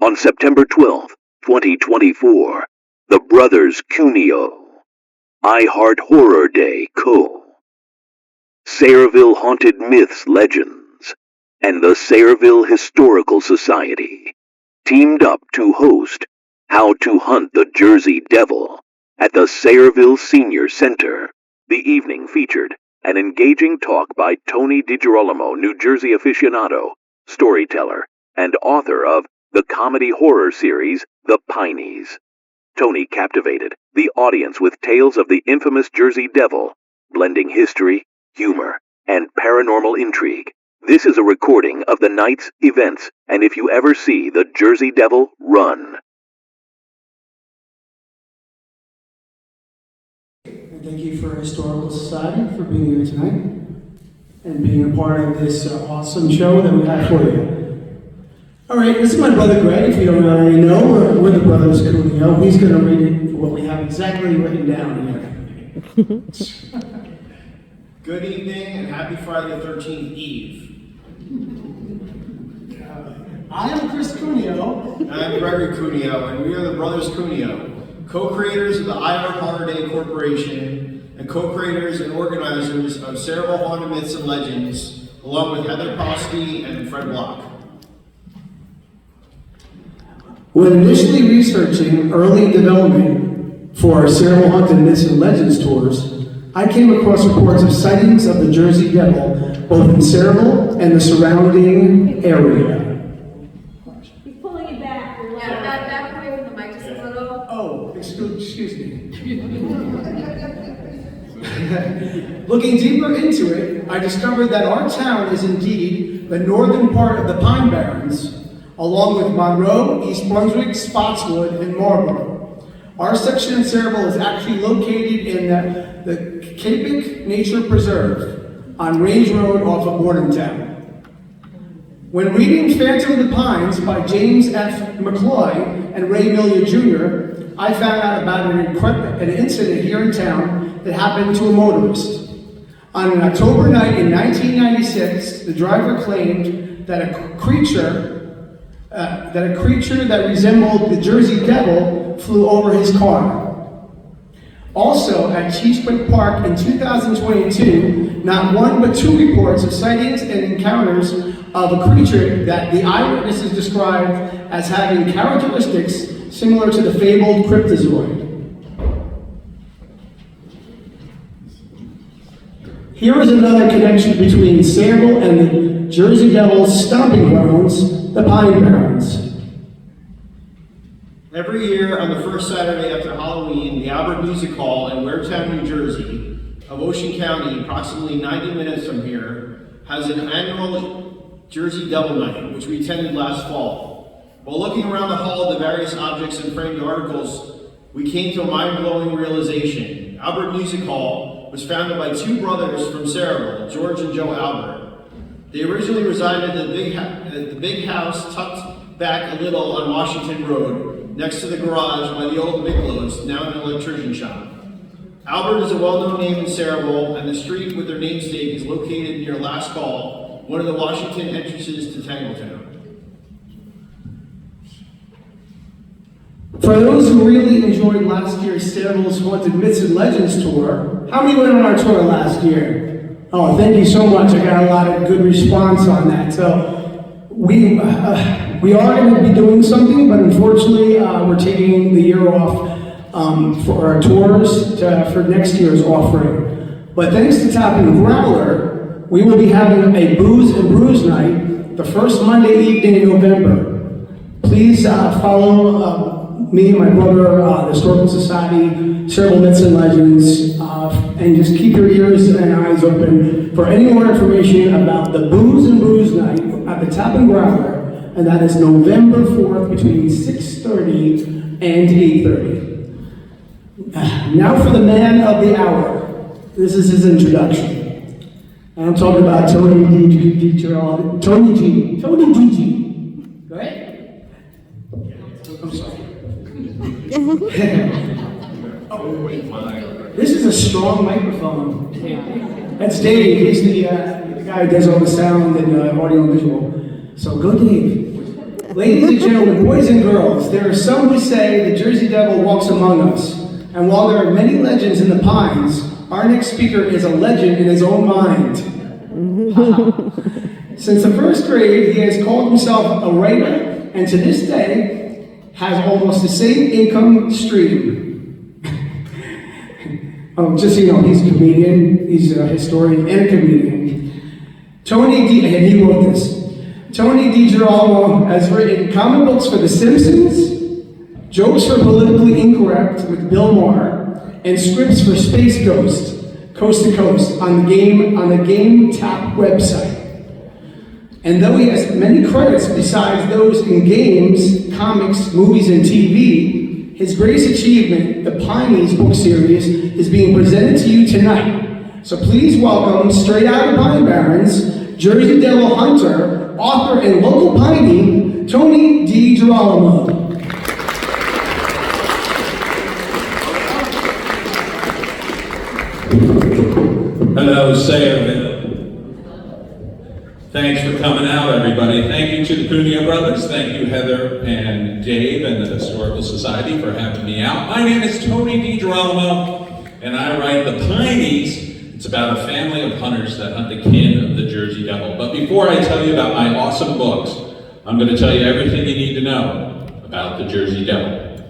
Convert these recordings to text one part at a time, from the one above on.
On September 12th, 2024, the brothers Cuneo, I Heart Horror Day Co., Sayreville Haunted Myths Legends, and the Sayreville Historical Society teamed up to host How to Hunt the Jersey Devil at the Sayreville Senior Center. The evening featured an engaging talk by Tony DiGerolamo, New Jersey aficionado, storyteller, and author of the comedy horror series The Pineys. Tony captivated the audience with tales of the infamous Jersey Devil, blending history, humor, and paranormal intrigue. This is a recording of the night's events, and if you ever see the Jersey Devil, run. And thank you for Historical Society for being here tonight and being a part of this awesome show that we have for you. All right, this is my brother Greg. If you don't already know, we're the brothers Cuneo. He's going to read it, what we have exactly written down here. Good evening and happy Friday the 13th Eve. I am Chris Cuneo. I'm Gregory Cuneo, and we are the brothers Cuneo, co-creators of the I Heart Horror Day Corporation and co-creators and organizers of Sayreville Haunted Myths and Legends, along with Heather Prosky and Fred Block. When initially researching early development for Sayreville Haunted Myths and Legends tours, I came across reports of sightings of the Jersey Devil, both in Sayreville and the surrounding area. He's pulling it back. Yeah, back away from the mic just a little. Oh, excuse me. Looking deeper into it, I discovered that our town is indeed the northern part of the Pine Barrens, along with Monroe, East Brunswick, Spotswood, and Marlborough. Our section in Sayreville is actually located in the Capic Nature Preserve on Range Road off of Bordentown. When reading Phantom of the Pines by James F. McCloy and Ray Millia Jr., I found out about an incident here in town that happened to a motorist. On an October night in 1996, the driver claimed that a creature that resembled the Jersey Devil flew over his car. Also, at Cheesecliff Park in 2022, not one but two reports of sightings and encounters of a creature that the eyewitnesses described as having characteristics similar to the fabled cryptozoid. Here is another connection between Sayreville and the Jersey Devil's stomping grounds, the Pine Barrens. Every year on the first Saturday after Halloween, the Albert Music Hall in Waretown, New Jersey, of Ocean County, approximately 90 minutes from here, has an annual Jersey Devil Night, which we attended last fall. While looking around the hall at the various objects and framed articles, we came to a mind-blowing realization. Albert Music Hall was founded by two brothers from Sayreville, George and Joe Albert. They originally resided at the big house tucked back a little on Washington Road, next to the garage by the old Bigelow's, now an electrician shop. Albert is a well-known name in Sayreville, and the street with their namesake is located near Last Call, one of the Washington entrances to Tangletown. For those who really enjoyed last year's Sayreville's Haunted Myths and Legends tour, how many went on our tour last year? Oh, thank you so much. I got a lot of good response on that. So we are going to be doing something, but unfortunately we're taking the year off for our tours for next year's offering. But thanks to Tap and Growler, we will be having a Booze and Brews night the first Monday evening in November. Please follow me and my brother, the Historical Society, Sayreville Myths and Legends, and just keep your ears and eyes open for any more information about the Booze and Brews night at the Tap and Growler, and that is November 4th between 6:30 and 8:30. Now for the man of the hour. This is his introduction. And I'm talking about Tony DiGerolamo. Tony G. Go ahead. I'm sorry. This is a strong microphone. That's Dave. He's the guy who does all the sound and audio and visual. So go, Dave. Ladies and gentlemen, boys and girls, there are some who say the Jersey Devil walks among us. And while there are many legends in the Pines, our next speaker is a legend in his own mind. Since the first grade, he has called himself a writer, and to this day, has almost the same income stream. Just so you know, he's a comedian, he's a historian and a comedian. And he wrote this. Tony DiGerolamo has written comic books for The Simpsons, jokes for Politically Incorrect with Bill Maher, and scripts for Space Ghost, Coast to Coast, on the Game Tap website. And though he has many credits besides those in games, comics, movies, and TV, his greatest achievement, the Pineys book series, is being presented to you tonight. So please welcome, straight out of Pine Barrens, Jersey Devil hunter, author, and local Piney, Tony DiGerolamo. Hello, Sayreville. Thanks for coming out, everybody. Thank you to the Cuneo brothers. Thank you, Heather and Dave and the Historical Society for having me out. My name is Tony DiGerolamo, and I write The Pineys. It's about a family of hunters that hunt the kin of the Jersey Devil. But before I tell you about my awesome books, I'm going to tell you everything you need to know about the Jersey Devil.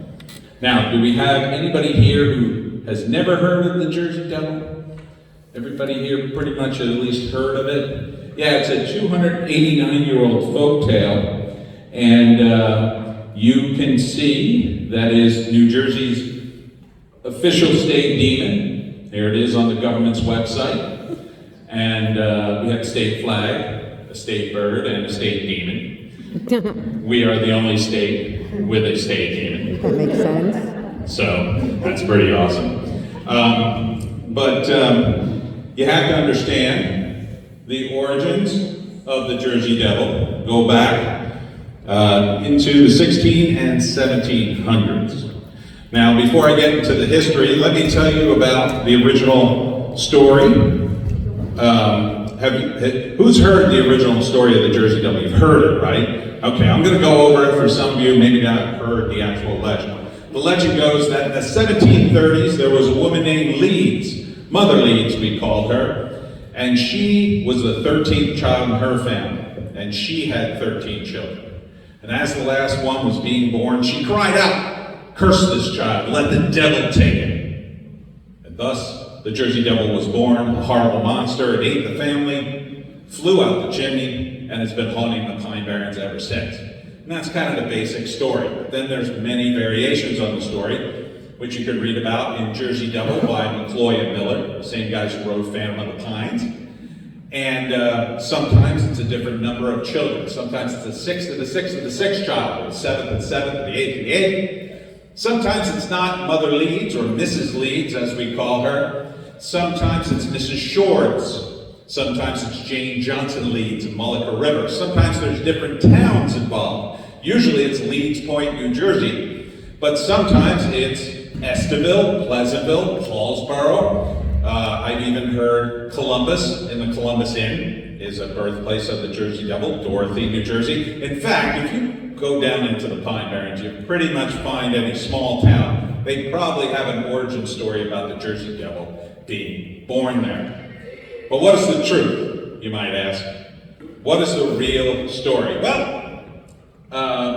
Now, do we have anybody here who has never heard of the Jersey Devil? Everybody here pretty much at least heard of it? Yeah, it's a 289-year-old folk tale, and you can see that is New Jersey's official state demon. Here it is on the government's website, and we have a state flag, a state bird, and a state demon. We are the only state with a state demon. That makes sense. So that's pretty awesome. But you have to understand the origins of the Jersey Devil go back into the 16 and 1700s. Now, before I get into the history, let me tell you about the original story. Who's heard the original story of the Jersey Devil? You've heard it, right? Okay, I'm going to go over it for some of you, maybe not heard the actual legend. The legend goes that in the 1730s, there was a woman named Leeds, Mother Leeds, we called her, and she was the 13th child in her family, and she had 13 children. And as the last one was being born, she cried out, "Curse this child, let the devil take it." And thus, the Jersey Devil was born, a horrible monster. It ate the family, flew out the chimney, and has been haunting the Pine Barrens ever since. And that's kind of the basic story. But then there's many variations on the story, which you could read about in Jersey Devil by McCloy and Miller, the same guys who wrote Phantom of the Pines. And sometimes it's a different number of children. Sometimes it's the sixth of the sixth of the sixth child, or the seventh and seventh, or the eighth and the eighth. Sometimes it's not Mother Leeds or Mrs. Leeds, as we call her. Sometimes it's Mrs. Shorts. Sometimes it's Jane Johnson Leeds in Mullica River. Sometimes there's different towns involved. Usually it's Leeds Point, New Jersey. But sometimes it's Estiville, Pleasantville, Paulsboro. I've even heard Columbus in the Columbus Inn is a birthplace of the Jersey Devil, Dorothy, New Jersey. In fact, if you go down into the Pine Barrens, you pretty much find any small town, they probably have an origin story about the Jersey Devil being born there. But what is the truth, you might ask? What is the real story? Well,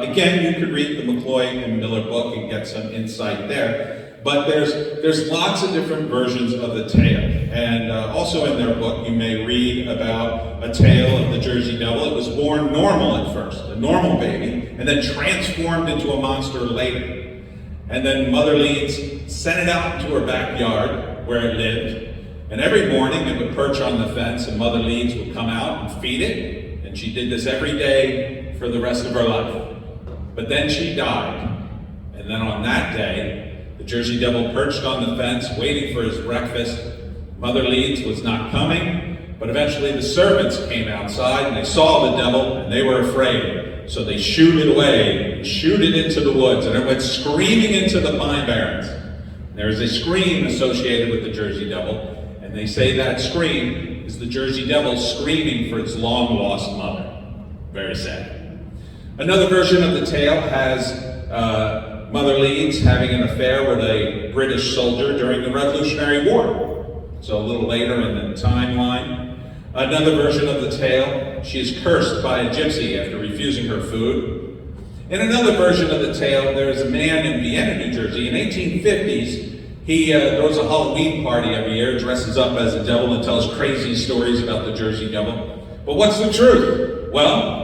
again, you could read the McCloy and Miller book and get some insight there. But there's lots of different versions of the tale. And also in their book, you may read about a tale of the Jersey Devil. It was born normal at first, a normal baby, and then transformed into a monster later. And then Mother Leeds sent it out into her backyard where it lived. And every morning it would perch on the fence and Mother Leeds would come out and feed it. And she did this every day for the rest of her life. But then she died. And then on that day, the Jersey Devil perched on the fence waiting for his breakfast. Mother Leeds was not coming, but eventually the servants came outside and they saw the devil and they were afraid. So they shooed it away, shooed it into the woods, and it went screaming into the Pine Barrens. There's a scream associated with the Jersey Devil, and they say that scream is the Jersey Devil screaming for its long-lost mother. Very sad. Another version of the tale has Mother Leeds having an affair with a British soldier during the Revolutionary War. So a little later in the timeline. Another version of the tale, she is cursed by a gypsy after refusing her food. In another version of the tale, there is a man in Vienna, New Jersey. In 1850s, he throws a Halloween party every year, dresses up as a devil and tells crazy stories about the Jersey Devil. But what's the truth? Well,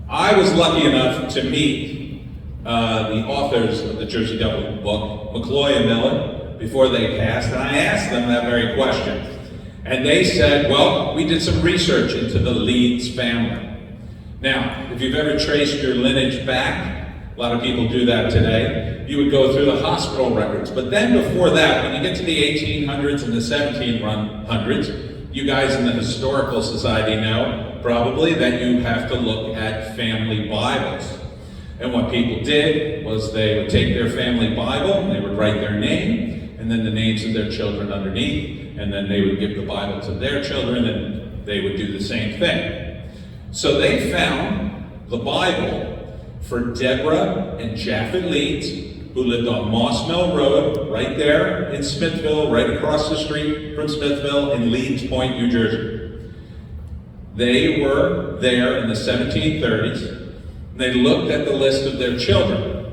I was lucky enough to meet the authors of the Jersey Devil book, McCloy and Miller, before they passed, and I asked them that very question. And they said, well, we did some research into the Leeds family. Now, if you've ever traced your lineage back, a lot of people do that today, you would go through the hospital records. But then before that, when you get to the 1800s and the 1700s, you guys in the Historical Society know probably that you have to look at family Bibles. And what people did was they would take their family Bible and they would write their name and then the names of their children underneath, and then they would give the Bible to their children and they would do the same thing. So they found the Bible for Deborah and Japhet Leeds, who lived on Moss Mill Road, right there in Smithville, right across the street from Smithville in Leeds Point, New Jersey. They were there in the 1730s. They looked at the list of their children,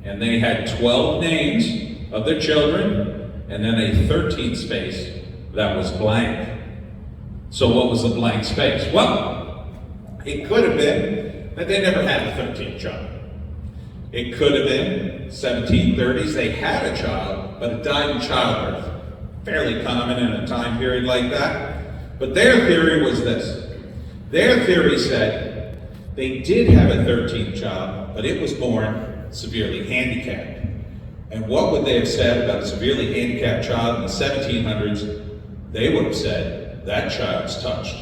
and they had 12 names of their children, and then a 13th space that was blank. So what was the blank space? Well, it could have been that they never had a 13th child. It could have been 1730s, they had a child, but it died in childbirth. Fairly common in a time period like that. But their theory was this. Their theory said they did have a 13th child, but it was born severely handicapped. And what would they have said about a severely handicapped child in the 1700s? They would have said, that child's touched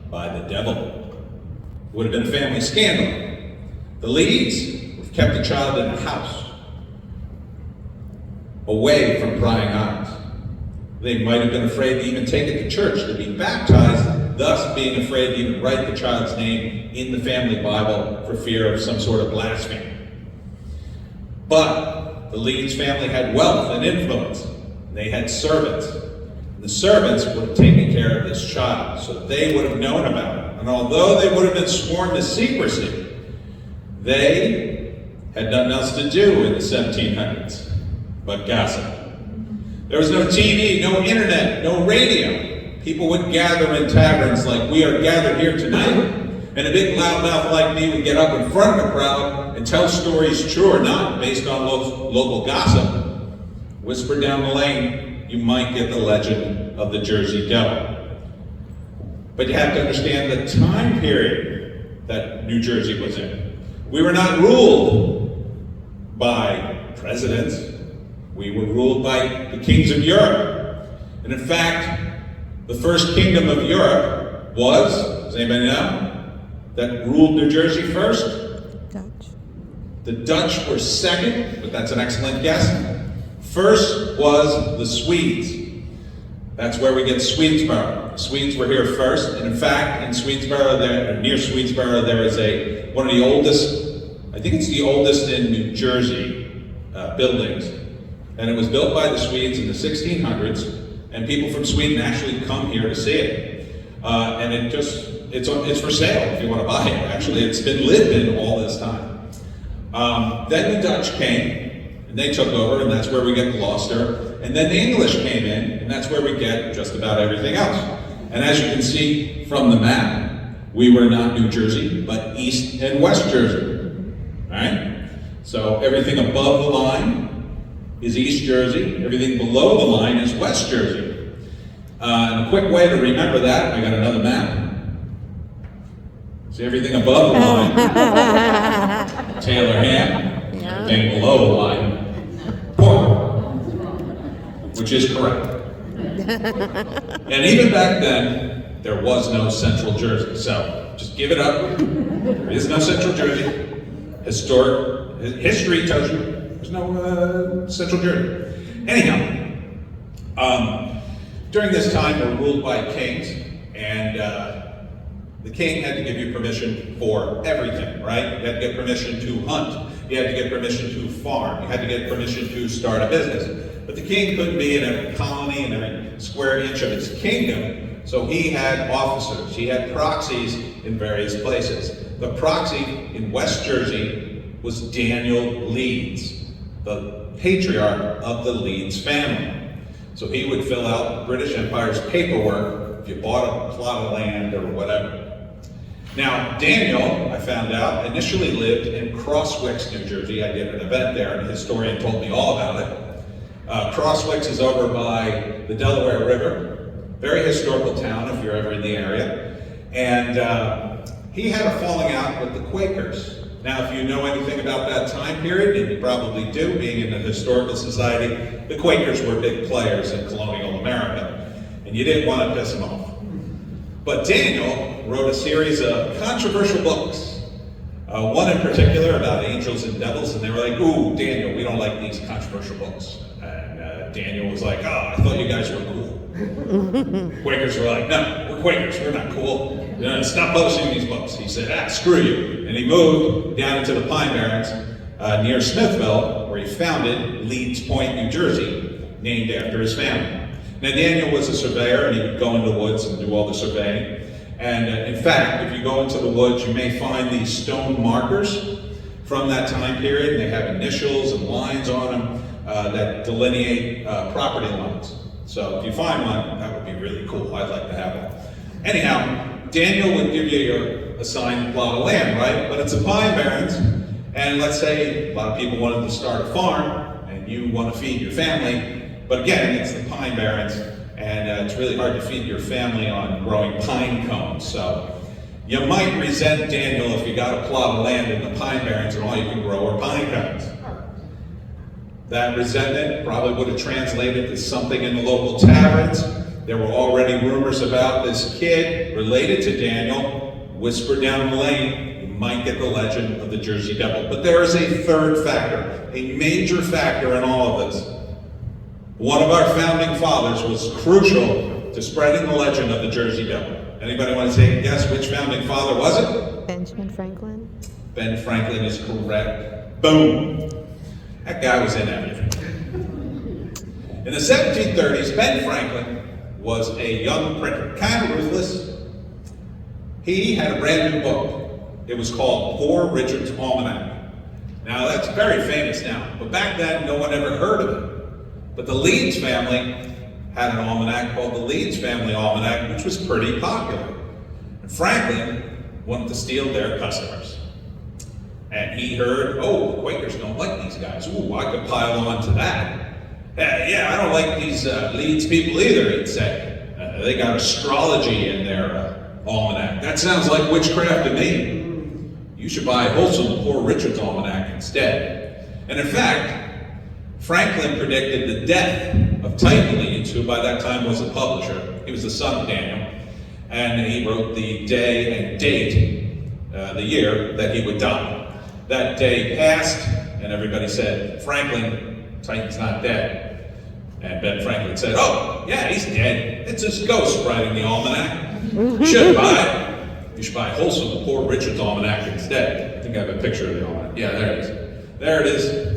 by the devil. It would have been a family scandal. The Leeds kept the child in a house, away from prying eyes. They might have been afraid to even take it to church to be baptized, thus being afraid to even write the child's name in the family Bible for fear of some sort of blasphemy. But the Leeds family had wealth and influence. They had servants. The servants would have taken care of this child, so they would have known about it. And although they would have been sworn to secrecy, they had nothing else to do in the 1700s but gossip. There was no TV, no internet, no radio. People would gather in taverns like we are gathered here tonight, and a big loudmouth like me would get up in front of the crowd and tell stories true or not based on local gossip. Whisper down the lane, you might get the legend of the Jersey Devil. But you have to understand the time period that New Jersey was in. We were not ruled by presidents. We were ruled by the kings of Europe. And in fact, the first kingdom of Europe was, does anybody know, that ruled New Jersey first? Dutch. The Dutch were second, but that's an excellent guess. First was the Swedes. That's where we get Swedesboro. The Swedes were here first, and in fact, in Swedesboro, near Swedesboro, there is one of the oldest, I think it's the oldest in New Jersey, buildings. And it was built by the Swedes in the 1600s, and people from Sweden actually come here to see it. And it's for sale if you want to buy it. Actually, it's been lived in all this time. Then the Dutch came, and they took over, and that's where we get Gloucester. And then the English came in, and that's where we get just about everything else. And as you can see from the map, we were not New Jersey, but East and West Jersey. Right? So everything above the line is East Jersey, everything below the line is West Jersey. And a quick way to remember that, I got another map. See everything above the line, Taylor Ham, everything below the line, Portland, which is correct. And even back then, there was no Central Jersey, so just give it up. There is no Central Jersey. History tells you there's no Central Jersey. Anyhow, during this time we're ruled by kings, and The king had to give you permission for everything, right? You had to get permission to hunt. You had to get permission to farm. You had to get permission to start a business. But the king couldn't be in every colony and every square inch of his kingdom, so he had officers. He had proxies in various places. The proxy in West Jersey was Daniel Leeds, the patriarch of the Leeds family. So he would fill out the British Empire's paperwork if you bought a plot of land or whatever. Now, Daniel, I found out, initially lived in Crosswicks, New Jersey. I did an event there, and a historian told me all about it. Crosswicks is over by the Delaware River. Very historical town if you're ever in the area. And he had a falling out with the Quakers. Now, if you know anything about that time period, and you probably do, being in the historical society, the Quakers were big players in colonial America, and you didn't want to piss them off. But Daniel wrote a series of controversial books. One in particular about angels and devils, and they were like, ooh, Daniel, we don't like these controversial books. And Daniel was like, oh, I thought you guys were cool. Quakers were like, no, we're Quakers, we're not cool. Stop publishing these books. He said, screw you. And he moved down into the Pine Barrens near Smithville, where he founded Leeds Point, New Jersey, named after his family. Now, Daniel was a surveyor, and he would go into the woods and do all the surveying. And in fact, if you go into the woods, you may find these stone markers from that time period. They have initials and lines on them that delineate property lines. So if you find one, that would be really cool. I'd like to have one. Anyhow, Daniel would give you your assigned plot of land, right? But it's a Pine Barrens, and let's say a lot of people wanted to start a farm, and you want to feed your family. But again, it's the Pine Barrens, and it's really hard to feed your family on growing pine cones. So you might resent Daniel if you got a plot of land in the Pine Barrens and all you can grow are pine cones. That resentment probably would have translated to something in the local taverns. There were already rumors about this kid related to Daniel, whispered down the lane. You might get the legend of the Jersey Devil. But there is a third factor, a major factor in all of this. One of our founding fathers was crucial to spreading the legend of the Jersey Devil. Anybody want to take a guess which founding father was it? Benjamin Franklin. Ben Franklin is correct. Boom. That guy was in everything. In the 1730s, Ben Franklin was a young printer, kind of ruthless. He had a brand new book. It was called Poor Richard's Almanac. Now that's very famous now, but back then no one ever heard of it. But the Leeds family had an almanac called the Leeds Family Almanac, which was pretty popular. And Franklin wanted to steal their customers. And he heard, oh, the Quakers don't like these guys. Ooh, I could pile on to that. Yeah, I don't like these Leeds people either, he'd say. They got astrology in their almanac. That sounds like witchcraft to me. You should buy Wholesome Poor Richard's Almanac instead. And in fact, Franklin predicted the death of Titan Leeds, who by that time was a publisher. He was the son of Daniel. And he wrote the day and date, the year that he would die. That day passed, and everybody said, Franklin, Titan's not dead. And Ben Franklin said, oh, yeah, he's dead. It's his ghost writing the almanac. You should buy it. You should buy Wholesome Poor Richard's Almanac instead. I think I have a picture of the almanac. Yeah, there it is. There it is.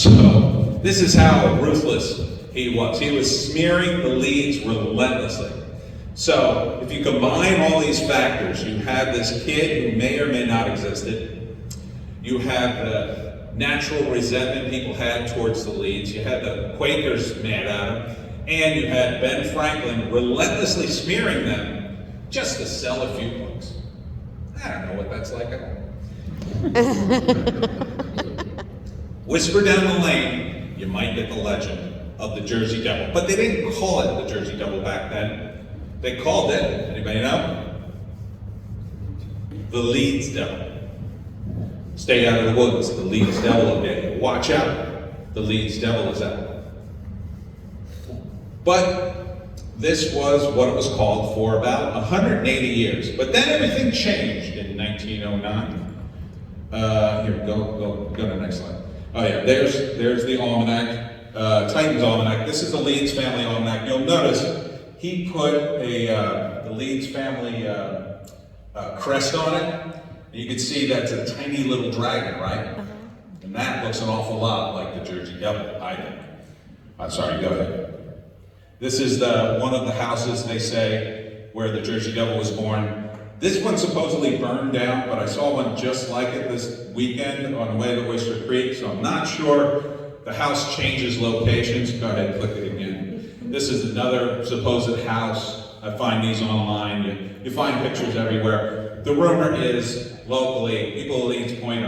So this is how ruthless he was. He was smearing the Leeds relentlessly. So if you combine all these factors, you have this kid who may or may not existed. You have the natural resentment people had towards the Leeds. You had the Quakers mad at him. And you had Ben Franklin relentlessly smearing them just to sell a few books. I don't know what that's like at all. Whisper down the lane, you might get the legend of the Jersey Devil. But they didn't call it the Jersey Devil back then. They called it, anybody know? The Leeds Devil. Stay out of the woods, the Leeds Devil will get you. Watch out, the Leeds Devil is out. But this was what it was called for about 180 years. But then everything changed in 1909. Here, go to the next slide. Oh yeah, there's the almanac, Titan's Almanac. This is the Leeds Family Almanac. You'll notice he put the Leeds family crest on it. And you can see that's a tiny little dragon, right? And that looks an awful lot like the Jersey Devil, I think. I'm sorry, go ahead. This is one of the houses, they say, where the Jersey Devil was born. This one supposedly burned down, but I saw one just like it this weekend on the way to Oyster Creek, so I'm not sure. The house changes locations. Go ahead and click it again. This is another supposed house. I find these online. You find pictures everywhere. The rumor is, locally, people at Leeds Point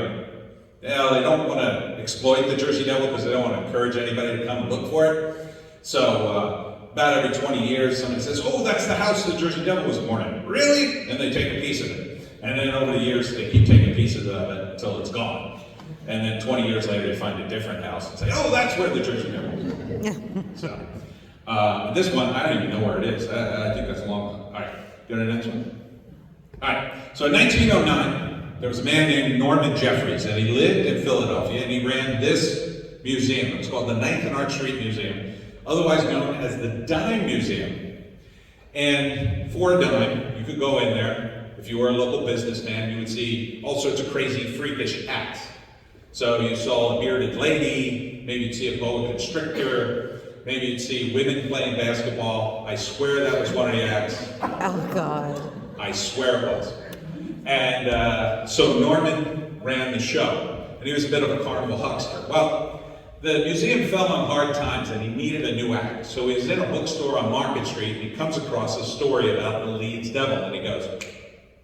they don't want to exploit the Jersey Devil because they don't want to encourage anybody to come and look for it. So about every 20 years, somebody says, oh, that's the house the Jersey Devil was born in. Really? And they take a piece of it. And then over the years, they keep taking pieces of it until it's gone. And then 20 years later, they find a different house and say, oh, that's where the Jersey Devil was born. So this one, I don't even know where it is. I think that's a long one. All right, go to the next one. All right, so in 1909, there was a man named Norman Jeffries, and he lived in Philadelphia, and he ran this museum. It's called the 9th and Arch Street Museum, otherwise known as the Dime Museum. And for a dime, you could go in there. If you were a local businessman, you would see all sorts of crazy, freakish acts. So you saw a bearded lady, maybe you'd see a boa constrictor, maybe you'd see women playing basketball. I swear that was one of the acts. Oh, God. I swear it was. And so Norman ran the show, and he was a bit of a carnival huckster. Well, the museum fell on hard times, and he needed a new act. So he was in a bookstore on Market Street, and he comes across a story about the Leeds Devil, and he goes,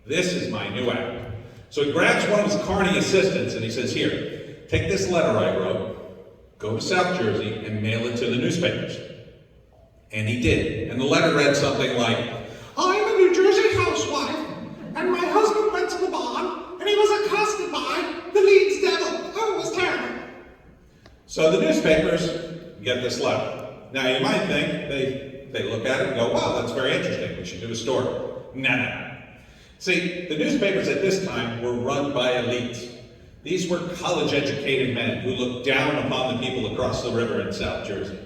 this is my new act. So he grabs one of his carny assistants, and he says, here, take this letter I wrote, go to South Jersey, and mail it to the newspapers. And he did. And the letter read something like, I'm a New Jersey housewife, and my husband went to the barn, and he was accosted by the Leeds Devil. Oh, it was terrible. So the newspapers get this letter. Now you might think, they look at it and go, wow, that's very interesting, we should do a story. No. See, the newspapers at this time were run by elites. These were college-educated men who looked down upon the people across the river in South Jersey.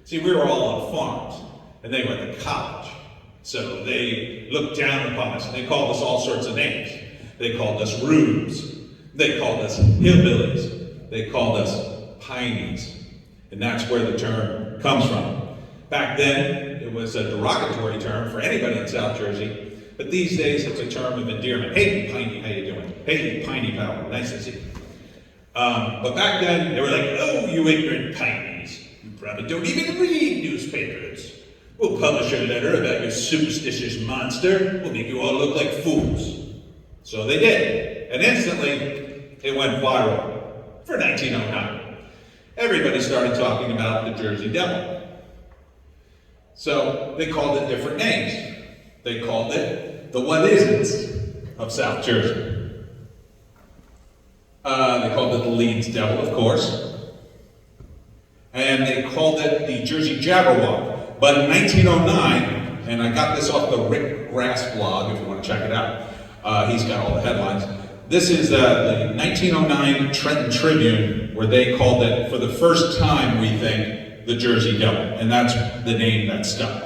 See, we were all on farms, and they were at the college. So they looked down upon us, and they called us all sorts of names. They called us rubes. They called us hillbillies. They called us Pineys. And that's where the term comes from. Back then, it was a derogatory term for anybody in South Jersey. But these days, it's a term of endearment. Hey, Piney, how you doing? Hey, Piney pal, nice to see you. But back then, they were like, oh, you ignorant Pineys. You probably don't even read newspapers. We'll publish a letter about your superstitious monster. We'll make you all look like fools. So they did. And instantly, it went viral for 1909. Everybody started talking about the Jersey Devil. So they called it different names. They called it the What Isn't of South Jersey. They called it the Leeds Devil, of course. And they called it the Jersey Jabberwock. But in 1909, and I got this off the Rick Grass blog if you want to check it out. He's got all the headlines. This is the 1909 Trenton Tribune, where they called it, for the first time, we think, the Jersey Devil. And that's the name that stuck.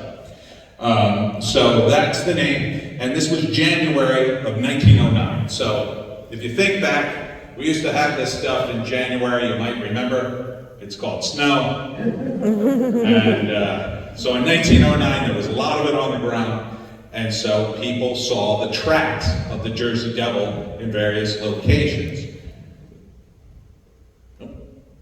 So that's the name, and this was January of 1909. So if you think back, we used to have this stuff in January, you might remember. It's called snow. And so in 1909, there was a lot of it on the ground, and so people saw the tracks of the Jersey Devil in various locations. Oh,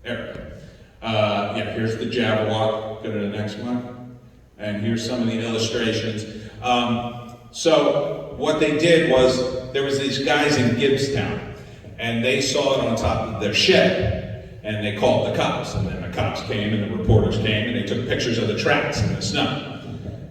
there. Yeah, here's the Jabberwock. Go to the next one. And here's some of the illustrations. So what they did was, there was these guys in Gibbstown, and they saw it on top of their shed, and they called the cops, and then the cops came, and the reporters came, and they took pictures of the tracks in the snow.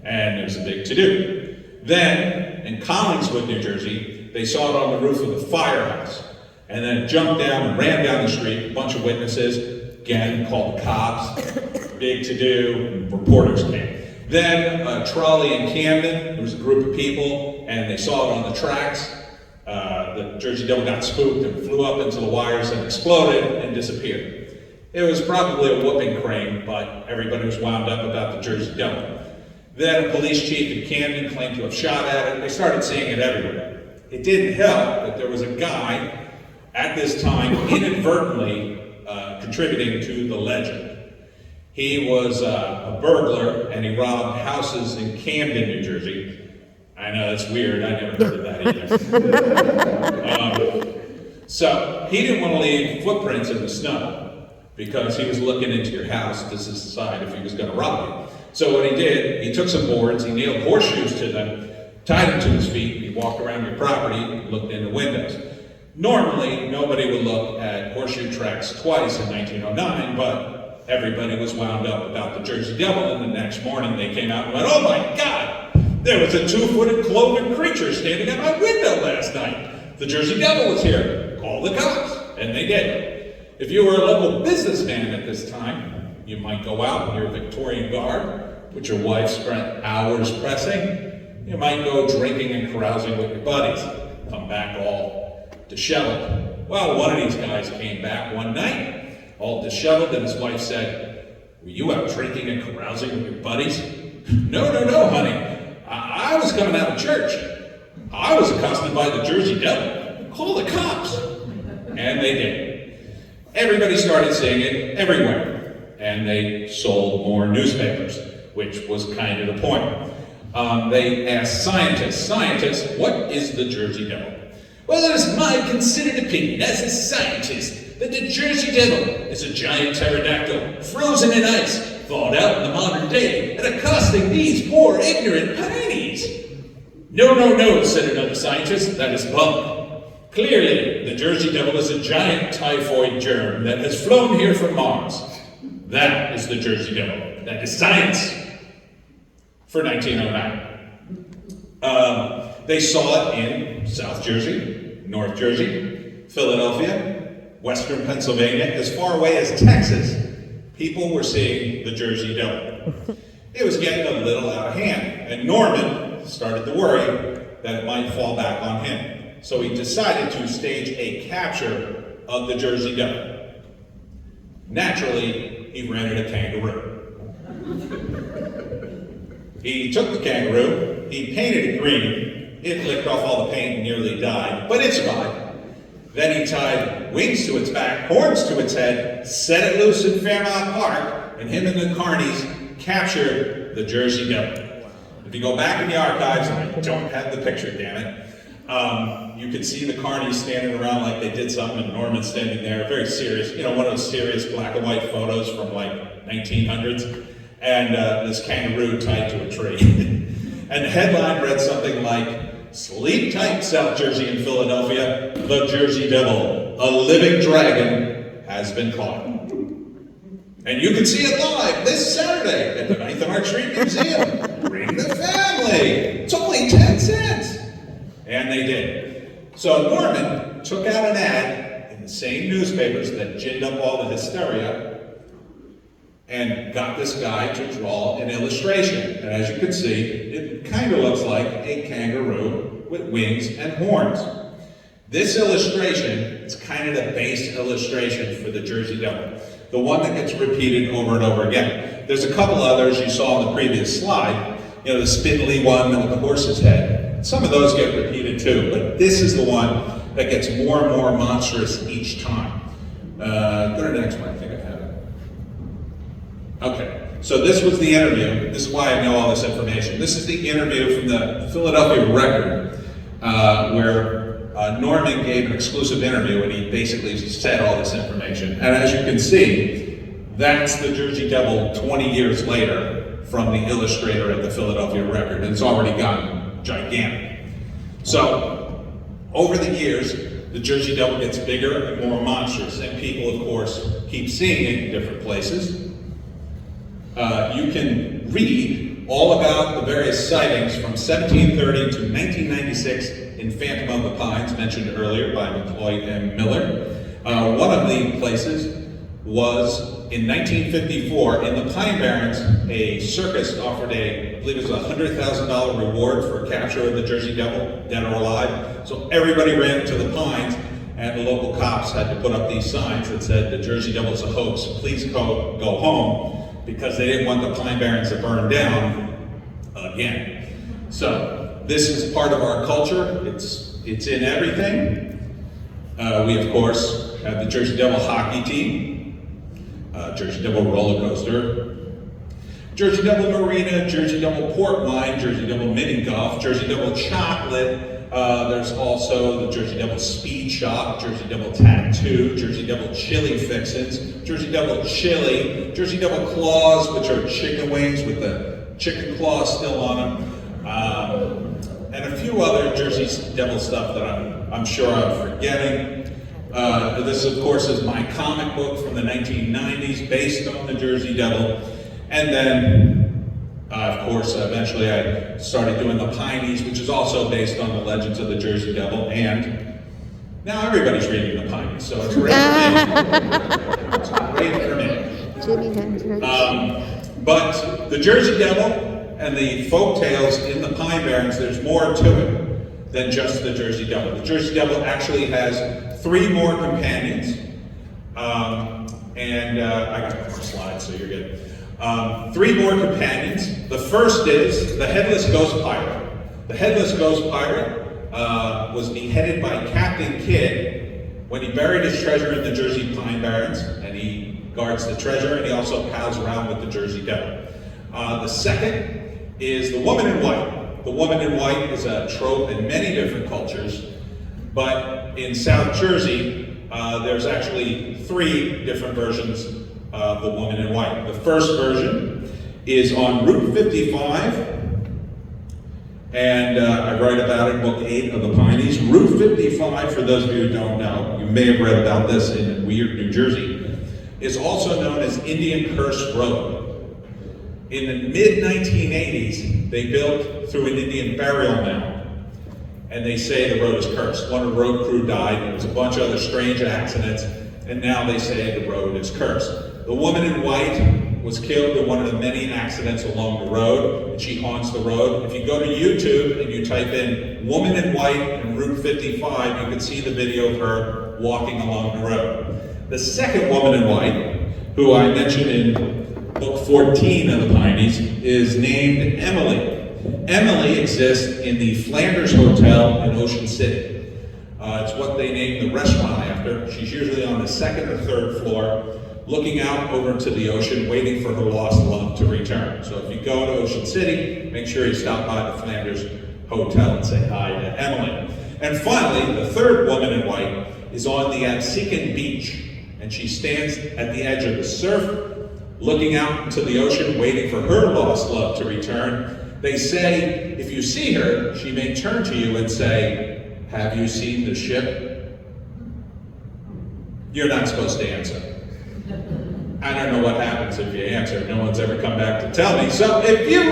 And there was a big to-do. Then, in Collingswood, New Jersey, they saw it on the roof of the firehouse, and then it jumped down and ran down the street, a bunch of witnesses, again, called the cops, big to-do, and reporters came. Then a trolley in Camden, there was a group of people, and they saw it on the tracks. The Jersey Devil got spooked and flew up into the wires and exploded and disappeared. It was probably a whooping crane, but everybody was wound up about the Jersey Devil. Then a police chief in Camden claimed to have shot at it. They started seeing it everywhere. It didn't help that there was a guy at this time inadvertently contributing to the legend. He was a burglar, and he robbed houses in Camden, New Jersey. I know, that's weird. I never heard of that either. So he didn't want to leave footprints in the snow because he was looking into your house to decide if he was going to rob you. So what he did, he took some boards, he nailed horseshoes to them, tied them to his feet, he walked around your property, looked in the windows. Normally, nobody would look at horseshoe tracks twice in 1909, but everybody was wound up about the Jersey Devil, and the next morning they came out and went, "Oh my God, there was a 2-footed cloven creature standing at my window last night. The Jersey Devil was here. Call the cops." And they did. If you were a local businessman at this time, you might go out in your Victorian garb, which your wife spent hours pressing. You might go drinking and carousing with your buddies, come back all disheveled. Well, one of these guys came back one night, all disheveled, and his wife said, "Were you out drinking and carousing with your buddies?" No, honey. I was coming out of church. I was accosted by the Jersey Devil. Call the cops. And they did. Everybody started seeing it everywhere. And they sold more newspapers, which was kind of the point. They asked scientists, "What is the Jersey Devil?" "Well, it is my considered opinion as a scientist that the Jersey Devil is a giant pterodactyl, frozen in ice, thawed out in the modern day, and accosting these poor ignorant Pineys." No, said another scientist, "that is bunk. Clearly, the Jersey Devil is a giant typhoid germ that has flown here from Mars. That is the Jersey Devil. That is science." For 1909. They saw it in South Jersey, North Jersey, Philadelphia, Western Pennsylvania, as far away as Texas. People were seeing the Jersey Devil. It was getting a little out of hand, and Norman started to worry that it might fall back on him. So he decided to stage a capture of the Jersey Devil. Naturally, he rented a kangaroo. He took the kangaroo, he painted it green, it licked off all the paint and nearly died, but it survived. Then he tied wings to its back, horns to its head, set it loose in Fairmount Park, and him and the carnies captured the Jersey Devil. If you go back in the archives, and I don't have the picture, damn it, you can see the carnies standing around like they did something, and Norman standing there, very serious, one of those serious black and white photos from like 1900s. And this kangaroo tied to a tree. And the headline read something like, "Sleep tight, South Jersey and Philadelphia. The Jersey Devil, a living dragon, has been caught." And you can see it live this Saturday at the 9th and Archery Museum. Bring the family. It's only 10 cents. And they did. So Norman took out an ad in the same newspapers that ginned up all the hysteria and got this guy to draw an illustration. And as you can see, it kind of looks like a kangaroo with wings and horns. This illustration is kind of the base illustration for the Jersey Devil, the one that gets repeated over and over again. There's a couple others you saw on the previous slide, the spindly one with the horse's head. Some of those get repeated too, but this is the one that gets more and more monstrous each time. Go to the next one, I think I have it. Okay, so this was the interview. This is why I know all this information. This is the interview from the Philadelphia Record, where Norman gave an exclusive interview, and he basically said all this information. And as you can see, that's the Jersey Devil 20 years later from the illustrator at the Philadelphia Record, and it's already gotten gigantic. So, over the years, the Jersey Devil gets bigger and more monstrous, and people, of course, keep seeing it in different places. You can read all about the various sightings from 1730 to 1996 in Phantom of the Pines, mentioned earlier by McCloy and Miller. One of the places was in 1954 in the Pine Barrens. A circus offered I believe it was a $100,000 reward for capture of the Jersey Devil, dead or alive. So everybody ran to the Pines, and the local cops had to put up these signs that said, "The Jersey Devil is a hoax, please go home," because they didn't want the Pine Barrens to burn down again. So this is part of our culture. It's in everything. We of course have the Jersey Devil hockey team, Jersey Devil roller coaster, Jersey Devil Marina, Jersey Devil port wine, Jersey Devil mini golf, Jersey Devil chocolate. There's also the Jersey Devil speed shop, Jersey Devil tattoo, Jersey Devil chili fixins, Jersey Devil chili, Jersey Devil claws, which are chicken wings with the chicken claws still on them, and a few other Jersey Devil stuff that I'm sure I'm forgetting. This, of course, is my comic book from the 1990s based on the Jersey Devil. And then, of course, eventually I started doing the Pineys, which is also based on the legends of the Jersey Devil. And now everybody's reading the Pineys, so it's great for me. It's great for me. Jimi Hendrix. But the Jersey Devil and the folk tales in the Pine Barrens, there's more to it than just the Jersey Devil. The Jersey Devil actually has 3 more companions. I got 4 slides, so you're good. 3 more companions. The first is the Headless Ghost Pirate. The Headless Ghost Pirate was beheaded by Captain Kidd when he buried his treasure in the Jersey Pine Barrens, and he guards the treasure, and he also pals around with the Jersey Devil. The second is the Woman in White. The Woman in White is a trope in many different cultures, but in South Jersey, there's actually 3 different versions of the Woman in White. The first version is on Route 55, and I write about it in Book 8 of the Pineys. Route 55, for those of you who don't know, you may have read about this in Weird, New Jersey, is also known as Indian Curse Road. In the mid-1980s, they built through an Indian burial mound, and they say the road is cursed. One of the road crew died, and there was a bunch of other strange accidents, and now they say the road is cursed. The Woman in White was killed in one of the many accidents along the road, and she haunts the road. If you go to YouTube and you type in Woman in White and Route 55, you can see the video of her walking along the road. The second Woman in White, who I mentioned in Book 14 of the Pineys, is named Emily. Emily exists in the Flanders Hotel in Ocean City. It's what they named the restaurant after. She's usually on the 2nd or 3rd floor, looking out over to the ocean, waiting for her lost love to return. So if you go to Ocean City, make sure you stop by the Flanders Hotel and say hi to Emily. And finally, the third Woman in White is on the Absecon Beach, and she stands at the edge of the surf, looking out into the ocean, waiting for her lost love to return. They say, if you see her, she may turn to you and say, "Have you seen the ship?" You're not supposed to answer. I don't know what happens if you answer. No one's ever come back to tell me. So if you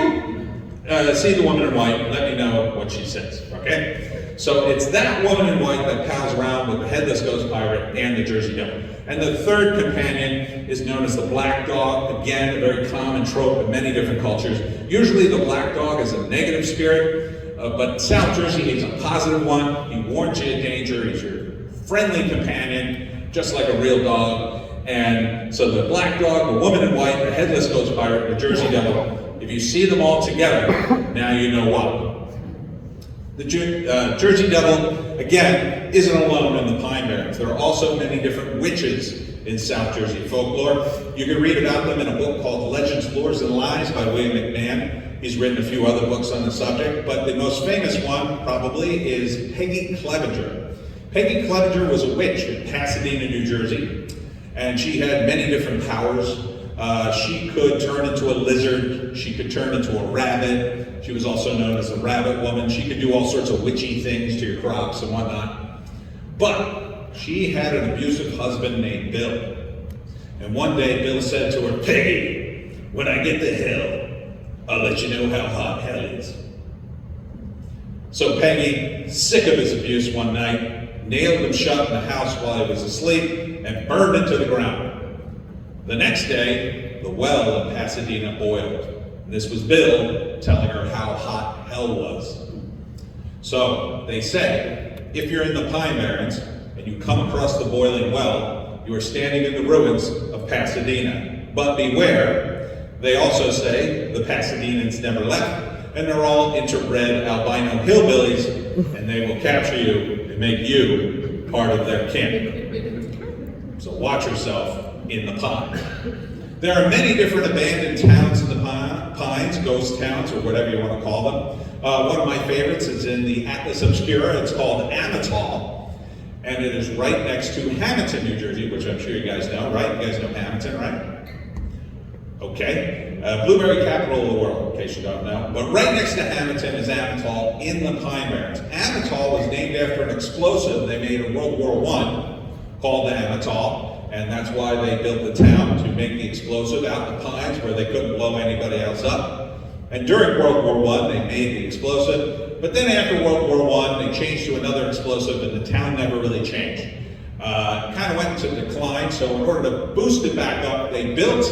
see the Woman in White, let me know what she says, okay? So it's that Woman in White that pals around with the Headless Ghost Pirate and the Jersey Devil. And the third companion is known as the Black Dog. Again, a very common trope in many different cultures. Usually the Black Dog is a negative spirit, but in South Jersey, he's a positive one. He warns you of danger. He's your friendly companion, just like a real dog. And so the Black Dog, the Woman in White, the Headless Ghost Pirate, the Jersey Devil, if you see them all together, now you know what. The Jersey Devil, again, isn't alone in the Pine Barrens. There are also many different witches in South Jersey folklore. You can read about them in a book called Legends, Lures, and Lies by William McMahon. He's written a few other books on the subject, but the most famous one, probably, is Peggy Clevenger. Peggy Clevenger was a witch in Pasadena, New Jersey. And she had many different powers. She could turn into a lizard. She could turn into a rabbit. She was also known as the Rabbit Woman. She could do all sorts of witchy things to your crops and whatnot. But she had an abusive husband named Bill. And one day Bill said to her, "Peggy, when I get to hell, I'll let you know how hot hell is." So Peggy, sick of his abuse one night, nailed him shut in the house while he was asleep and burned it to the ground. The next day, the well in Pasadena boiled. And this was Bill telling her how hot hell was. So they say, if you're in the Pine Barrens and you come across the boiling well, you are standing in the ruins of Pasadena. But beware, they also say the Pasadenans never left, and they're all into red albino hillbillies, and they will capture you and make you part of their camp. So watch yourself in the pine. There are many different abandoned towns in the Pines, ghost towns, or whatever you want to call them. One of my favorites is in the Atlas Obscura. It's called Amital, and it is right next to Hamilton, New Jersey, which I'm sure you guys know, right? You guys know Hamilton, right? Okay. Blueberry capital of the world, in case you don't know. But right next to Hamilton is Amital in the Pine Barrens. Amital was named after an explosive they made in World War I called the Amital. And that's why they built the town, to make the explosive out in the pines where they couldn't blow anybody else up. And during World War I, they made the explosive. But then after World War I, they changed to another explosive, and the town never really changed. It kind of went into decline, so in order to boost it back up, they built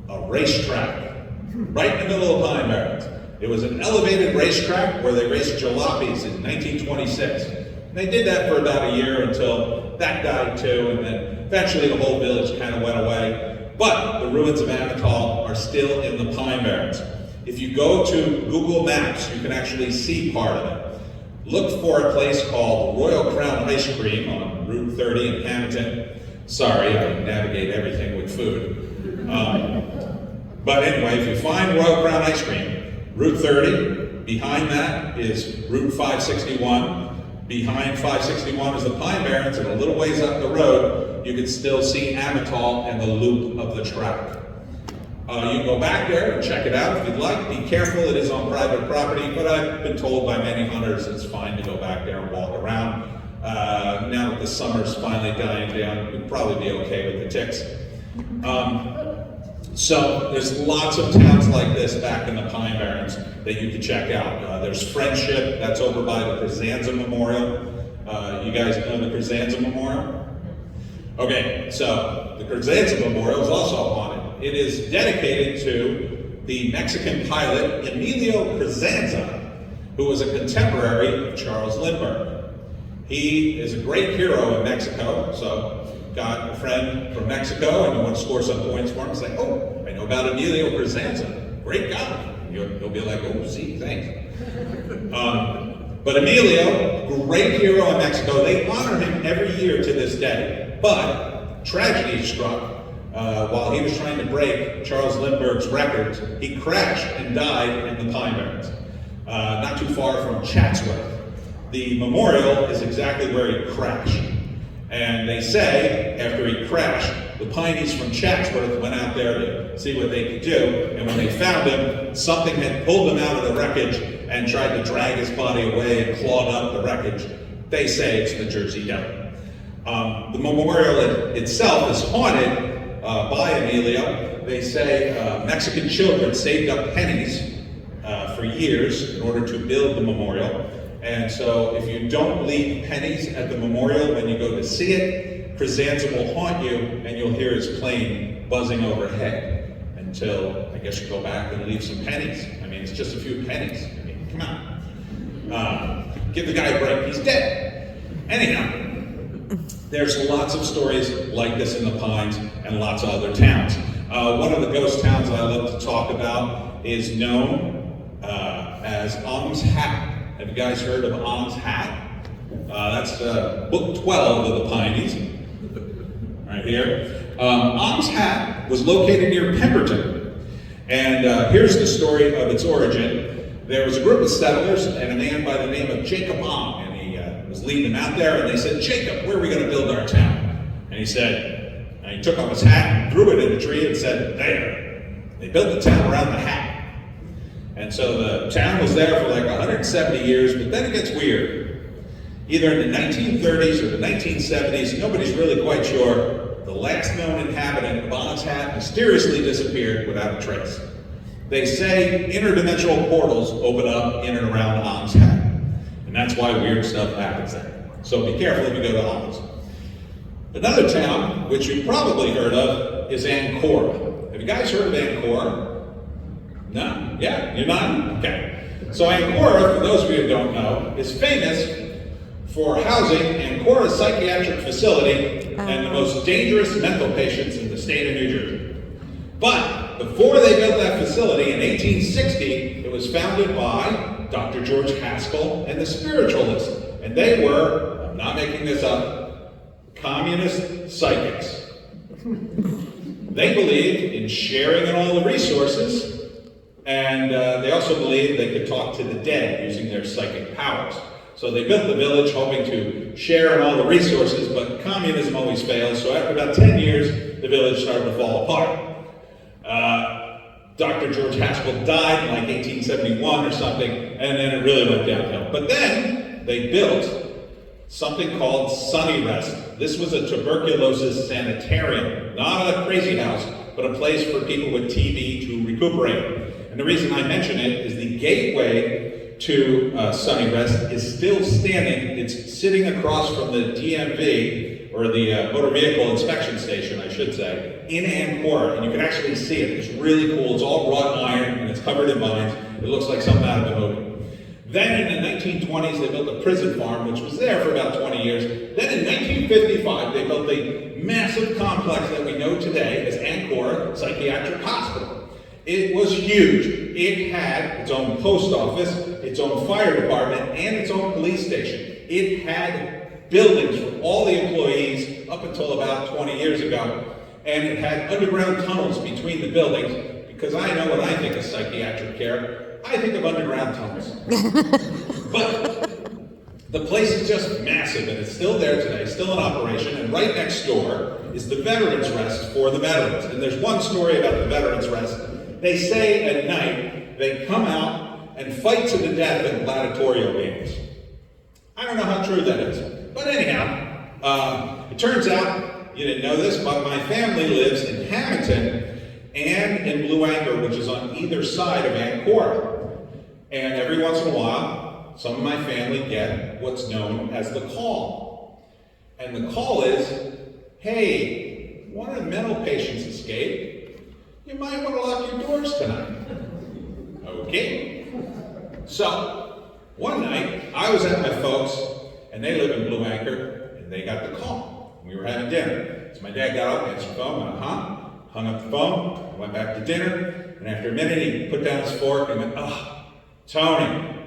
a racetrack right in the middle of Pine Barrens. It was an elevated racetrack where they raced jalopies in 1926. And they did that for about a year until that died too, and then eventually the whole village kind of went away. But the ruins of Amital are still in the Pine Barrens. If you go to Google Maps, you can actually see part of it. Look for a place called Royal Crown Ice Cream on Route 30 in Hamilton. Sorry, I navigate everything with food. But anyway, if you find Royal Crown Ice Cream, Route 30, behind that is Route 561. Behind 561 is the Pine Barrens, and a little ways up the road, you can still see Amital and the loop of the track. You can go back there and check it out if you'd like. Be careful, it is on private property, but I've been told by many hunters it's fine to go back there and walk around. Now that the summer's finally dying down, we'd probably be okay with the ticks. So there's lots of towns like this back in the Pine Barrens that you can check out. There's Friendship, that's over by the Crisanza Memorial. You guys know the Crisanza Memorial? Okay, so the Crisanza Memorial is also haunted. It is dedicated to the Mexican pilot Emilio Crisanza, who was a contemporary of Charles Lindbergh. He is a great hero in Mexico, so got a friend from Mexico and you want to score some points for him, say, oh, I know about Emilio Crisanza, great guy. You'll be like, oh, see, thanks. But Emilio, great hero in Mexico, they honor him every year to this day. But tragedy struck while he was trying to break Charles Lindbergh's records. He crashed and died in the Pine Barrens, not too far from Chatsworth. The memorial is exactly where he crashed. And they say, after he crashed, the Pineys from Chatsworth went out there to see what they could do, and when they found him, something had pulled him out of the wreckage and tried to drag his body away and clawed up the wreckage. They say it's the Jersey Devil. The memorial itself is haunted by Emilio. They say Mexican children saved up pennies for years in order to build the memorial. And so if you don't leave pennies at the memorial when you go to see it, Crisanza will haunt you and you'll hear his plane buzzing overhead until, I guess, you go back and leave some pennies. I mean, it's just a few pennies. I mean, come on. Give the guy a break, he's dead. Anyhow, there's lots of stories like this in the Pines and lots of other towns. One of the ghost towns I love to talk about is known as Ong's Hat. Have you guys heard of Ong's Hat? That's book 12 of the Pineys, right here. Ong's Hat was located near Pemberton, and here's the story of its origin. There was a group of settlers and a man by the name of Jacob Ong, and he was leading them out there, and they said, Jacob, where are we going to build our town? And he said, and he took off his hat and threw it in a tree and said, there. They built the town around the hat. And so the town was there for like 170 years, but then it gets weird. Either in the 1930s or the 1970s, nobody's really quite sure, the last known inhabitant of Ong's Hat mysteriously disappeared without a trace. They say interdimensional portals open up in and around Ong's Hat, and that's why weird stuff happens there. So be careful if you go to Ong's. Another town, which you've probably heard of, is Ancora. Have you guys heard of Ancora? No? Yeah? You're not? Okay. So Ancora, for those of you who don't know, is famous for housing Ancora's psychiatric facility and the most dangerous mental patients in the state of New Jersey. But before they built that facility in 1860, it was founded by Dr. George Haskell and the spiritualists. And they were, I'm not making this up, communist psychics. They believed in sharing in all the resources, and they also believed they could talk to the dead using their psychic powers. So they built the village hoping to share in all the resources, but communism always fails, so after about 10 years, the village started to fall apart. Dr. George Haskell died in like 1871 or something, and then it really went downhill. But then they built something called Sunny Rest. This was a tuberculosis sanitarium, not a crazy house, but a place for people with TB to recuperate. And the reason I mention it is the gateway to Sunny Rest is still standing. It's sitting across from the DMV, or the Motor Vehicle Inspection Station, I should say, in Ancora, and you can actually see it. It's really cool. It's all wrought iron, and it's covered in vines. It looks like something out of a movie. Then in the 1920s, they built a prison farm, which was there for about 20 years. Then in 1955, they built the massive complex that we know today as Ancora Psychiatric Hospital. It was huge. It had its own post office, its own fire department, and its own police station. It had buildings for all the employees up until about 20 years ago, and it had underground tunnels between the buildings, because I know when I think of psychiatric care, I think of underground tunnels. But the place is just massive, and it's still there today, still in operation, and right next door is the Veterans Rest for the veterans. And there's one story about the Veterans Rest. They say at night they come out and fight to the death in gladiatorial games. I don't know how true that is. But anyhow, it turns out, you didn't know this, but my family lives in Hamilton and in Blue Anchor, which is on either side of Ancora. And every once in a while, some of my family get what's known as the call. And the call is, hey, one of the mental patients escaped. You might want to lock your doors tonight. Okay. So, one night, I was at my folks', and they live in Blue Anchor, and they got the call. We were having dinner. So my dad got up, answered the phone, went, hung up the phone, went back to dinner, and after a minute, he put down his fork and went, Tony,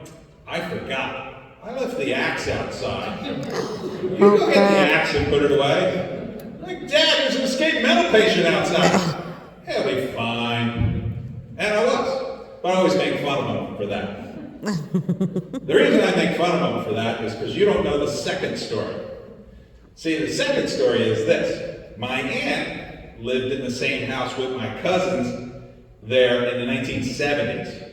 I forgot. I left the axe outside. You go get the axe and put it away. Like, Dad, there's an escaped mental patient outside. He'll be fine. And I was. But I always make fun of him for that. The reason I make fun of him for that is because you don't know the second story. See, the second story is this. My aunt lived in the same house with my cousins there in the 1970s.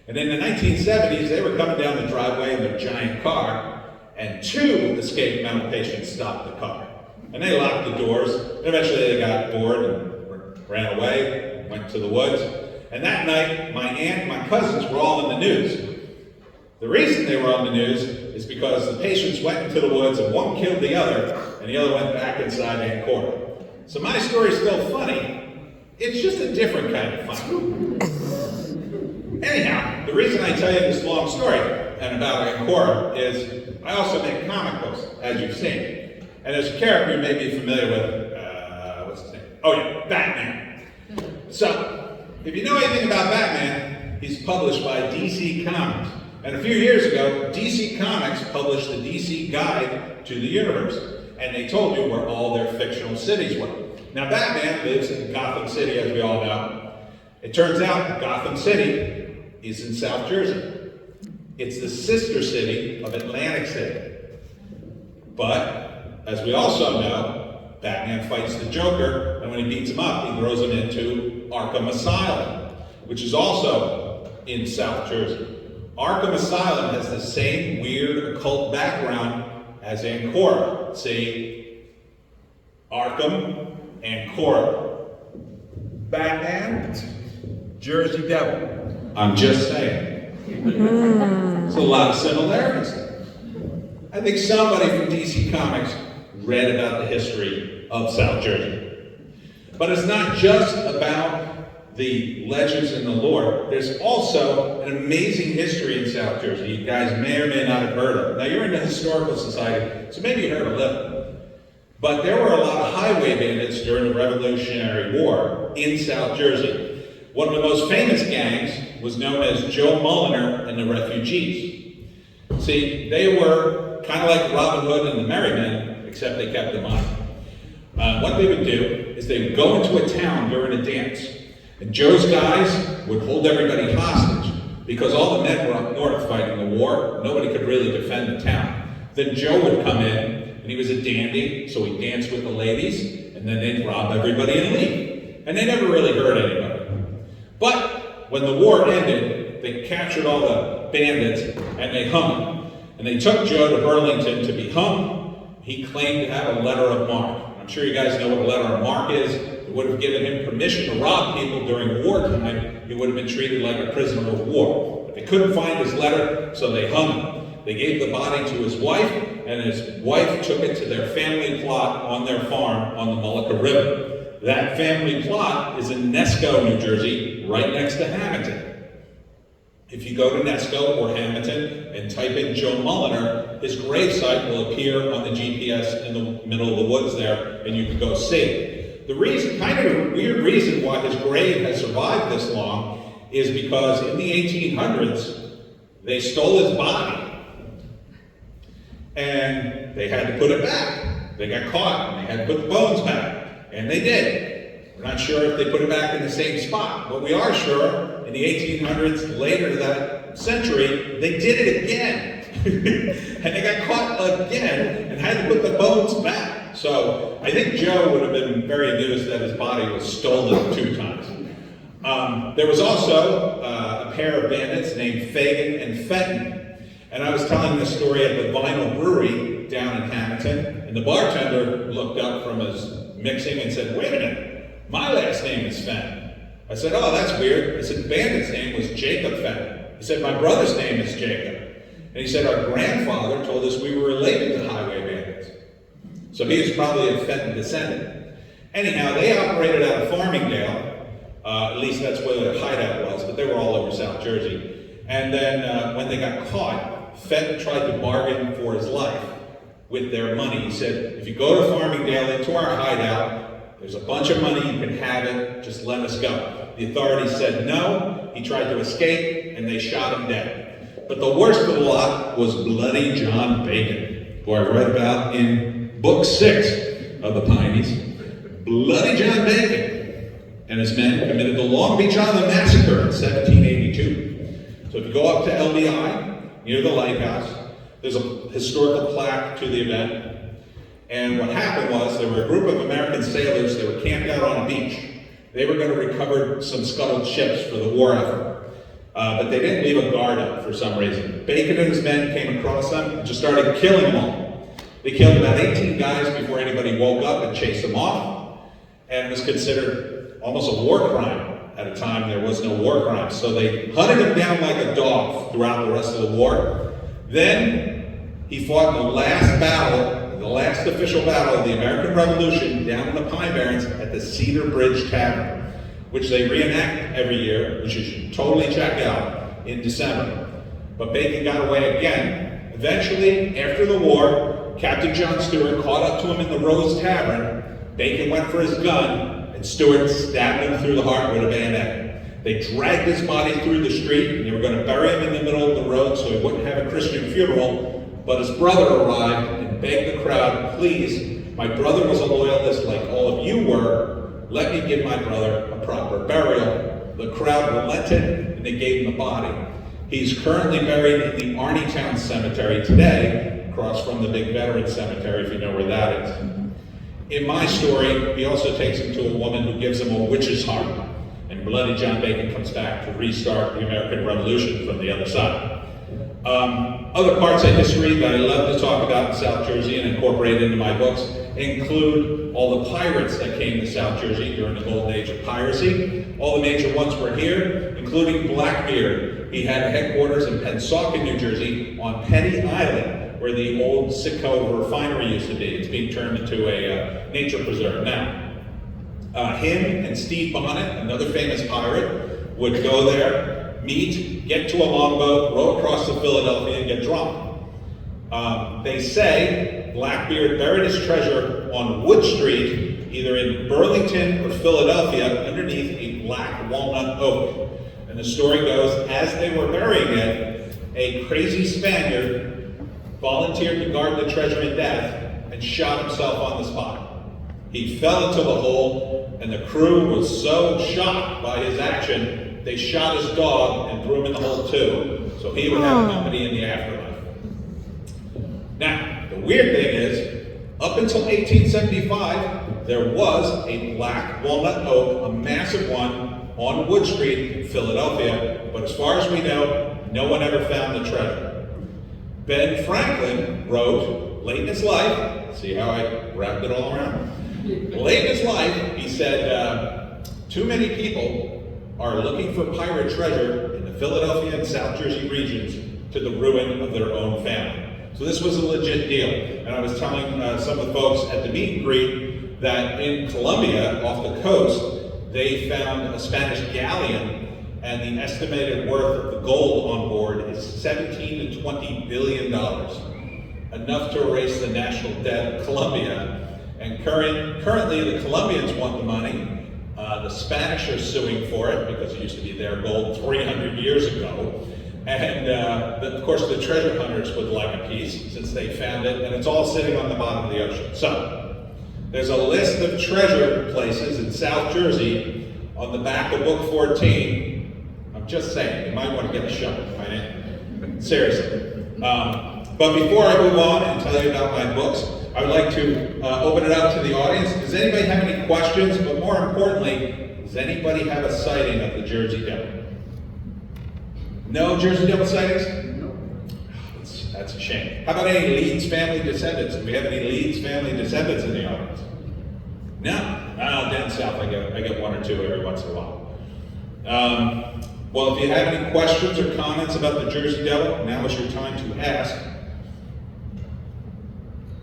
And in the 1970s, they were coming down the driveway in their giant car, and two escaped mental patients stopped the car. And they locked the doors. Eventually, they got bored and ran away, went to the woods. And that night, my aunt and my cousins were all in the news. The reason they were on the news is because the patients went into the woods and one killed the other, and the other went back inside Ancora. So my story's still funny. It's just a different kind of fun. Anyhow, the reason I tell you this long story and about Ancora is I also make comic books, as you've seen. And there's a character you may be familiar with, what's his name? Oh yeah, Batman. So, if you know anything about Batman, he's published by DC Comics. And a few years ago, DC Comics published the DC Guide to the Universe. And they told you where all their fictional cities were. Now, Batman lives in Gotham City, as we all know. It turns out Gotham City is in South Jersey. It's the sister city of Atlantic City. But, as we also know, Batman fights the Joker, and when he beats him up, he throws him into Arkham Asylum, which is also in South Jersey. Arkham Asylum has the same weird occult background as Ancora. See, Arkham, Ancora. Batman, Jersey Devil. I'm just saying. There's a lot of similarities. I think somebody from DC Comics read about the history of South Jersey. But it's not just about the legends and the lore. There's also an amazing history in South Jersey you guys may or may not have heard of. Now, you're in the Historical Society, so maybe you heard a little. But there were a lot of highway bandits during the Revolutionary War in South Jersey. One of the most famous gangs was known as Joe Mulliner and the Refugees. See, they were kind of like Robin Hood and the Merry Men, except they kept the money. What they would do is they would go into a town during a dance, and Joe's guys would hold everybody hostage because all the men were up north fighting the war. Nobody could really defend the town. Then Joe would come in, and he was a dandy, so he'd dance with the ladies, and then they'd rob everybody and leave. And they never really hurt anybody. But when the war ended, they captured all the bandits, and they hung them. And they took Joe to Burlington to be hung. He claimed to have a letter of marque. I'm sure you guys know what a letter of marque is. It would have given him permission to rob people during wartime. He would have been treated like a prisoner of war. But they couldn't find his letter, so they hung him. They gave the body to his wife, and his wife took it to their family plot on their farm on the Mullica River. That family plot is in Nesco, New Jersey, right next to Hamilton. If you go to Nesco or Hamilton and type in Joe Mulliner, his gravesite will appear on the GPS in the middle of the woods there, and you can go see it. The reason, kind of a weird reason why his grave has survived this long is because in the 1800s, they stole his body. And they had to put it back. They got caught, and they had to put the bones back. And they did. We're not sure if they put it back in the same spot, but we are sure in the 1800s, later that century, they did it again. And they got caught again and had to put the bones back. So I think Joe would have been very amused that his body was stolen 2 times. There was also a pair of bandits named Fagin and Fenton. And I was telling this story at the Vinyl Brewery down in Hamilton, and the bartender looked up from his mixing and said, "Wait a minute, my last name is Fenton." I said, "Oh, that's weird." I said, "The bandit's name was Jacob Fenton." He said, "My brother's name is Jacob." And he said, "Our grandfather told us we were related to highway bandits." So he was probably a Fenton descendant. Anyhow, they operated out of Farmingdale. At least that's where their hideout was, but they were all over South Jersey. And then when they got caught, Fenton tried to bargain for his life with their money. He said, "If you go to Farmingdale into our hideout, there's a bunch of money, you can have it, just let us go." The authorities said no. He tried to escape, and they shot him dead. But the worst of the lot was Bloody John Bacon, who I read about in book 6 of the Pineys. Bloody John Bacon and his men committed the Long Beach Island Massacre in 1782. So if you go up to LBI, near the lighthouse, there's a historical plaque to the event. And what happened was there were a group of American sailors that were camped out on a beach. They were going to recover some scuttled ships for the war effort. But they didn't leave a guard up for some reason. Bacon and his men came across them and just started killing them all. They killed about 18 guys before anybody woke up and chased them off. And it was considered almost a war crime. At a time, there was no war crimes. So they hunted him down like a dog throughout the rest of the war. Then he fought in the last battle, the last official battle of the American Revolution down in the Pine Barrens at the Cedar Bridge Tavern, which they reenact every year, which you should totally check out in December. But Bacon got away again. Eventually, after the war, Captain John Stewart caught up to him in the Rose Tavern. Bacon went for his gun, and Stewart stabbed him through the heart with a bayonet. They dragged his body through the street, and they were going to bury him in the middle of the road so he wouldn't have a Christian funeral. But his brother arrived and begged the crowd, "Please, my brother was a loyalist like all of you were. Let me give my brother a proper burial." The crowd relented, and they gave him the body. He's currently buried in the Arneytown Cemetery today, across from the big veteran cemetery, if you know where that is. In my story, he also takes him to a woman who gives him a witch's heart, and Bloody John Bacon comes back to restart the American Revolution from the other side. Other parts of history that I love to talk about in South Jersey and incorporate into my books include all the pirates that came to South Jersey during the golden age of piracy. All the major ones were here, including Blackbeard. He had headquarters in Pennsauken, New Jersey, on Penny Island, where the old Sitco refinery used to be. It's being turned into a nature preserve now. Him and Steve Bonnet, another famous pirate, would go there, meet, get to a longboat, row across to Philadelphia, and get drunk. They say Blackbeard buried his treasure on Wood Street, either in Burlington or Philadelphia, underneath a black walnut oak. And the story goes, as they were burying it, a crazy Spaniard volunteered to guard the treasure in death and shot himself on the spot. He fell into the hole, and the crew was so shocked by his action, they shot his dog and threw him in the hole too, so he would have company in the afterlife. Now, the weird thing is, up until 1875, there was a black walnut oak, a massive one, on Wood Street, Philadelphia, but as far as we know, no one ever found the treasure. Ben Franklin wrote, late in his life, see how I wrapped it all around? Late in his life, he said, too many people are looking for pirate treasure in the Philadelphia and South Jersey regions to the ruin of their own family. So this was a legit deal. And I was telling some of the folks at the meet and greet that in Colombia, off the coast, they found a Spanish galleon, and the estimated worth of the gold on board is $17 to $20 billion, enough to erase the national debt of Colombia. And currently, the Colombians want the money. The Spanish are suing for it because it used to be their gold 300 years ago. And of course, the treasure hunters would like a piece since they found it, and it's all sitting on the bottom of the ocean. So, there's a list of treasure places in South Jersey on the back of book 14. I'm just saying, you might want to get a shot, right? Seriously. But before I move on and tell you about my books, I would like to open it up to the audience. Does anybody have any questions? But more importantly, does anybody have a sighting of the Jersey Devil? No Jersey Devil sightings? No. That's a shame. How about any Leeds family descendants? Do we have any Leeds family descendants in the audience? No? Down south I get one or two every once in a while. Well, if you have any questions or comments about the Jersey Devil, now is your time to ask.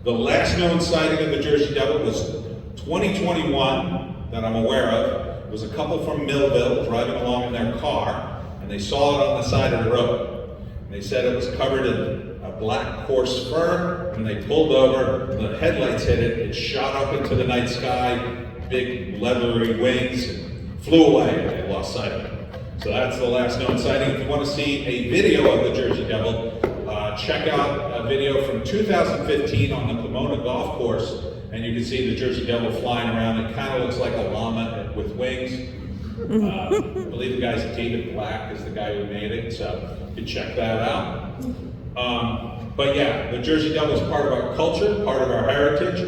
The last known sighting of the Jersey Devil was 2021 that I'm aware of. It was a couple from Millville driving along in their car, and they saw it on the side of the road. And they said it was covered in a black coarse fur. When they pulled over, the headlights hit it, it shot up into the night sky, big leathery wings, and flew away, and they lost sight of it. So that's the last known sighting. If you want to see a video of the Jersey Devil, check out a video from 2015 on the Pomona Golf Course, and you can see the Jersey Devil flying around. It kind of looks like a llama with wings. I believe the guy's David Black is the guy who made it, so you can check that out. But yeah, the Jersey Devil is part of our culture, part of our heritage,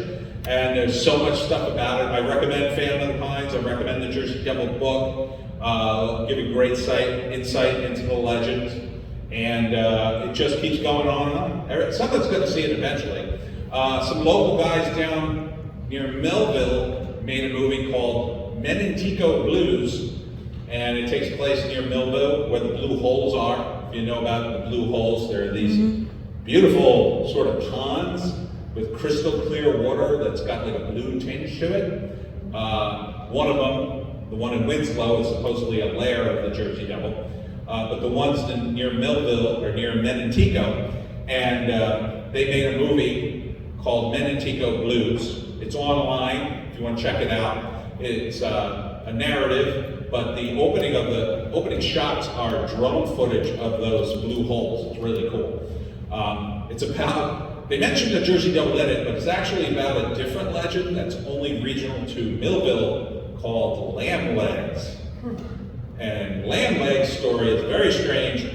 and there's so much stuff about it. I recommend Phantom of the Pines. I recommend the Jersey Devil book. Give a great insight into the legends. And it just keeps going on and on. Someone's going to see it eventually. Some local guys down near Millville made a movie called Menantico Blues, and it takes place near Millville where the blue holes are. If you know about the blue holes, there are these beautiful sort of ponds with crystal clear water that's got like a blue tinge to it. One of them, the one in Winslow, is supposedly a lair of the Jersey Devil. But the ones near Millville are near Menantico, and they made a movie called Menantico Blues. It's online if you want to check it out. It's a narrative, but the opening shots are drone footage of those blue holes. It's really cool. It's about, they mentioned the Jersey Devil in it, but it's actually about a different legend that's only regional to Millville called Lamb Legs. And Lamb Legs' story is very strange.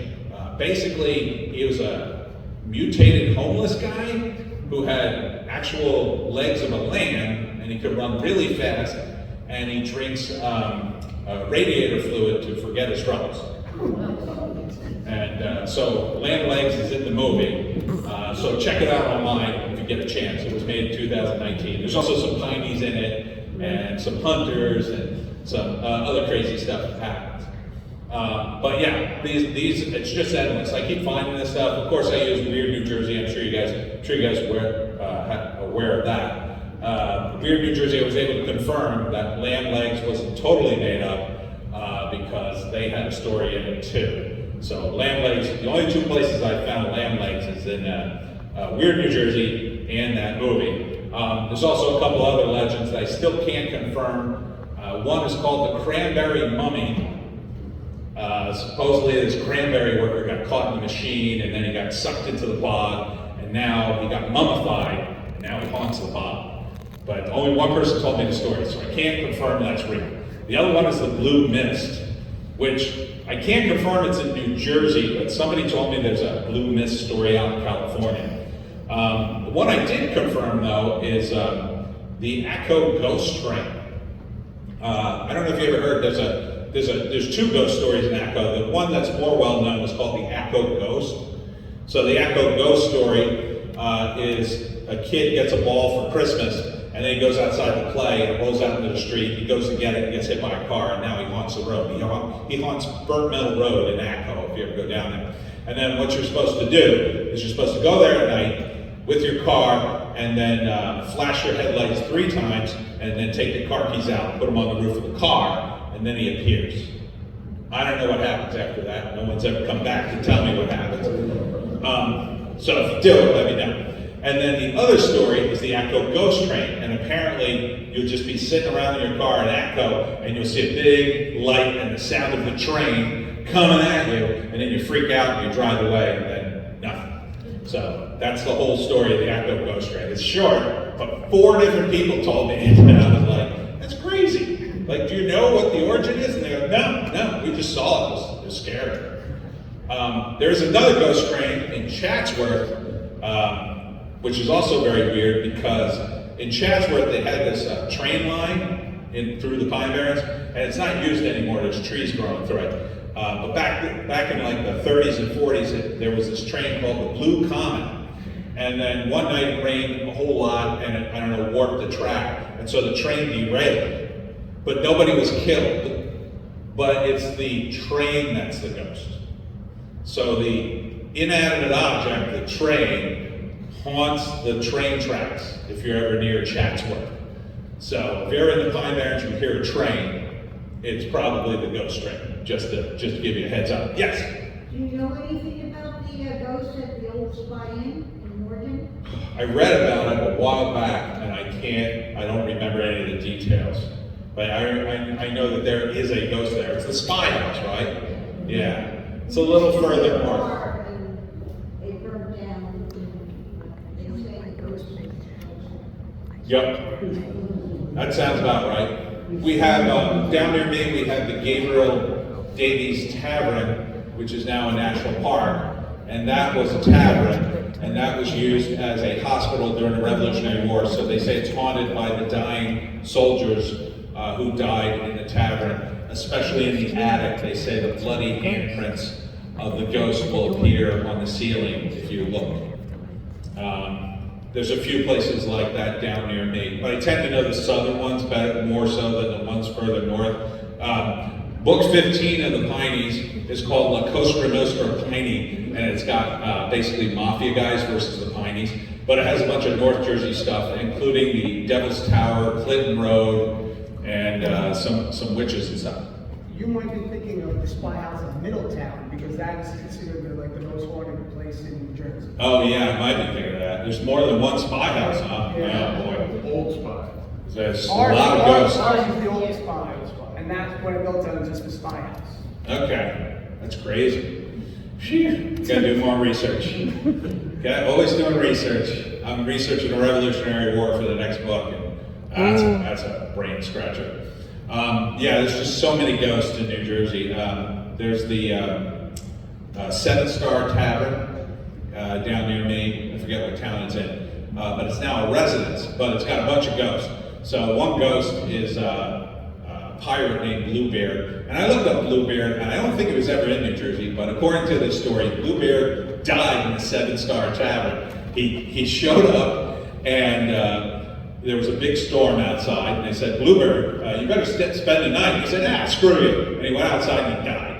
Basically, he was a mutated homeless guy who had actual legs of a lamb, and he could run really fast, and he drinks radiator fluid to forget his troubles. And so Lamb Legs is in the movie, so check it out online if you get a chance. It was made in 2019. There's also some Pineys in it, and some hunters, and some other crazy stuff that happens. But yeah, these it's just endless. I keep finding this stuff. Of course, I use Weird New Jersey. I'm sure you guys are aware of that. Weird New Jersey, I was able to confirm that Lamb Legs wasn't totally made up because they had a story in it too. So Lamb Legs, the only two places I found Lamb Legs is in Weird New Jersey and that movie. There's also a couple other legends that I still can't confirm. One is called the Cranberry Mummy. Supposedly this cranberry worker got caught in the machine and then he got sucked into the bog and now he got mummified and now he haunts the bog. But only one person told me the story, so I can't confirm that's real. The other one is the Blue Mist, which I can't confirm it's in New Jersey, but somebody told me there's a Blue Mist story out in California. The one I did confirm though is the Echo Ghost Train. I don't know if you ever heard, there's two ghost stories in Echo. The one that's more well known is called the Echo Ghost. So the Echo Ghost story is a kid gets a ball for Christmas and then he goes outside to play and rolls out into the street. He goes to get it and gets hit by a car and now he haunts the road. He haunts Burnt Metal Road in Echo if you ever go down there. And then what you're supposed to do is you're supposed to go there at night with your car and then flash your headlights 3 times and then take the car keys out and put them on the roof of the car. And then he appears. I don't know what happens after that. No one's ever come back to tell me what happens. So if you do it, let me know. And then the other story is the Echo Ghost Train. And apparently, you'll just be sitting around in your car in Echo, and you'll see a big light and the sound of the train coming at you, and then you freak out and you drive away, and then nothing. So that's the whole story of the Echo Ghost Train. It's short, but 4 different people told me, and I was like, that's crazy. Like, do you know what the origin is? And they go, no, we just saw it. It was scary. There's another ghost train in Chatsworth, which is also very weird because in Chatsworth they had this train line through the Pine Barrens, and it's not used anymore. There's trees growing through it. But back in like the 30s and 40s, there was this train called the Blue Comet. And then one night it rained a whole lot, and it, I don't know, warped the track, and so the train derailed. But nobody was killed, but it's the train that's the ghost. So the inanimate object, the train, haunts the train tracks if you're ever near Chatsworth. So if you're in the Pine Barrens and you hear a train, it's probably the ghost train, just to give you a heads up. Yes? Do you know anything about the ghost at the old Spy Inn in Morgan? I read about it a while back, and I don't remember any of the details. But I know that there is a ghost there. It's the Spy House, right? Yeah. It's a little further north. They burned down. They say the ghost. Yep. That sounds about right. We have, down near me, we have the Gabriel Davies Tavern, which is now a national park. And that was a tavern, and that was used as a hospital during the Revolutionary War. So they say it's haunted by the dying soldiers who died in the tavern, especially in the attic. They say the bloody handprints of the ghost will appear on the ceiling if you look. There's a few places like that down near me, but I tend to know the southern ones better, more so than the ones further north. Book 15 of the Pineys is called La Cosa Nostra Piney, and it's got basically mafia guys versus the Pineys, but it has a bunch of North Jersey stuff, including the Devil's Tower, Clinton Road, and some witches and stuff. You might be thinking of the Spy House in Middletown, because that is considered the most haunted place in New Jersey. Oh yeah, I might be thinking of that. There's more than one spy house, huh? Yeah. Oh boy. The old Spy. There's a lot of ghosts. Ours is the old Spy, and that's when Middletown is just the Spy House. Okay, that's crazy. Phew. Gotta do more research. Always doing research. I'm researching the Revolutionary War for the next book, and that's a brain scratcher. Yeah, there's just so many ghosts in New Jersey. There's the 7-Star Tavern down near me. I forget what town it's in, but it's now a residence, but it's got a bunch of ghosts. So one ghost is a pirate named Bluebeard, and I looked up Bluebeard, and I don't think it was ever in New Jersey, but according to this story, Bluebeard died in the 7-Star Tavern. He showed up, and there was a big storm outside, and they said, Bluebeard, you better spend the night. He said, screw you. And he went outside and he died.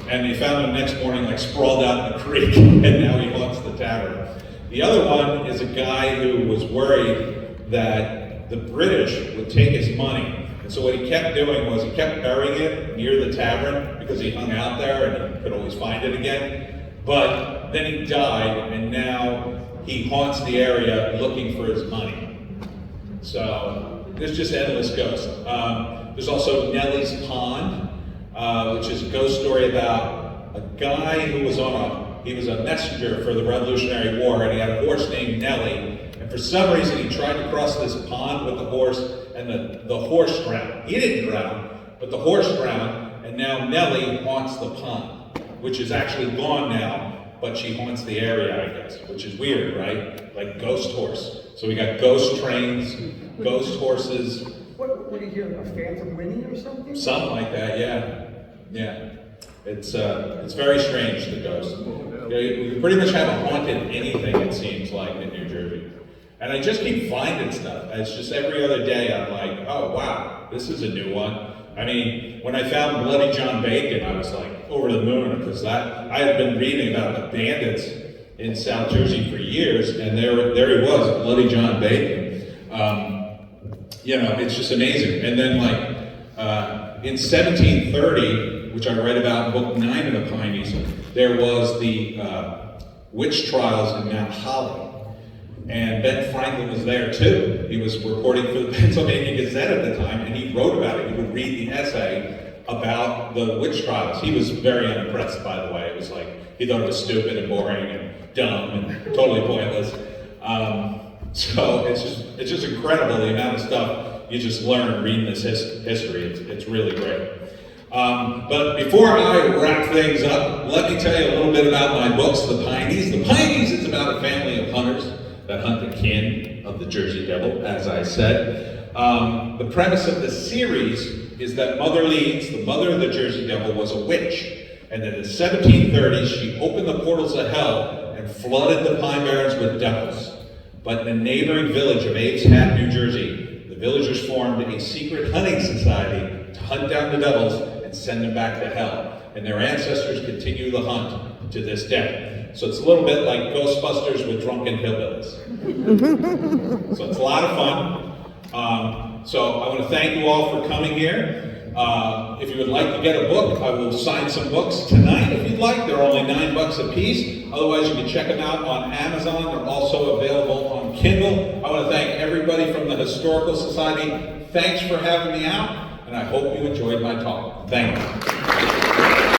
And they found him the next morning, like sprawled out in the creek, and now he haunts the tavern. The other one is a guy who was worried that the British would take his money. And so what he kept doing was he kept burying it near the tavern because he hung out there and he could always find it again. But then he died, and now he haunts the area looking for his money. So there's just endless ghosts. There's also Nellie's Pond, which is a ghost story about a guy who was he was a messenger for the Revolutionary War, and he had a horse named Nellie, and for some reason he tried to cross this pond with the horse, and the horse drowned. He didn't drown, but the horse drowned, and now Nellie haunts the pond, which is actually gone now, but she haunts the area, I guess, which is weird, right? Like ghost horse. So we got ghost trains, ghost horses. What do you hear, a phantom Winnie or something? Something like that, yeah. Yeah. It's very strange, the ghost. You pretty much haven't haunted anything, it seems like, in New Jersey. And I just keep finding stuff. It's just every other day I'm like, oh wow, this is a new one. I mean, when I found Bloody John Bacon, I was like over the moon, because I had been reading about the bandits in South Jersey for years, and there he was, Bloody John Bacon. You know, it's just amazing. And then in 1730, which I read about in book 9 of the Pineys, there was the witch trials in Mount Holly. And Ben Franklin was there too. He was reporting for the Pennsylvania Gazette at the time, and he wrote about it. He would read the essay about the witch trials. He was very unimpressed, by the way. It was like, he thought it was stupid and boring and dumb and totally pointless. So it's just incredible the amount of stuff you just learn reading this history. It's really great. But before I wrap things up, let me tell you a little bit about my books, The Pineys. The Pineys is about a family of hunters that hunt the kin of the Jersey Devil, as I said. The premise of the series is that Mother Leeds, the mother of the Jersey Devil, was a witch. And in the 1730s, she opened the portals of hell and flooded the Pine Barrens with devils. But in a neighboring village of Abe's Hat, New Jersey, the villagers formed a secret hunting society to hunt down the devils and send them back to hell. And their ancestors continue the hunt to this day. So it's a little bit like Ghostbusters with drunken hillbillies. So it's a lot of fun. So I want to thank you all for coming here. If you would like to get a book, I will sign some books tonight if you'd like. They're only $9 a piece. Otherwise, you can check them out on Amazon. They're also available on Kindle. I want to thank everybody from the Historical Society. Thanks for having me out, and I hope you enjoyed my talk. Thank you.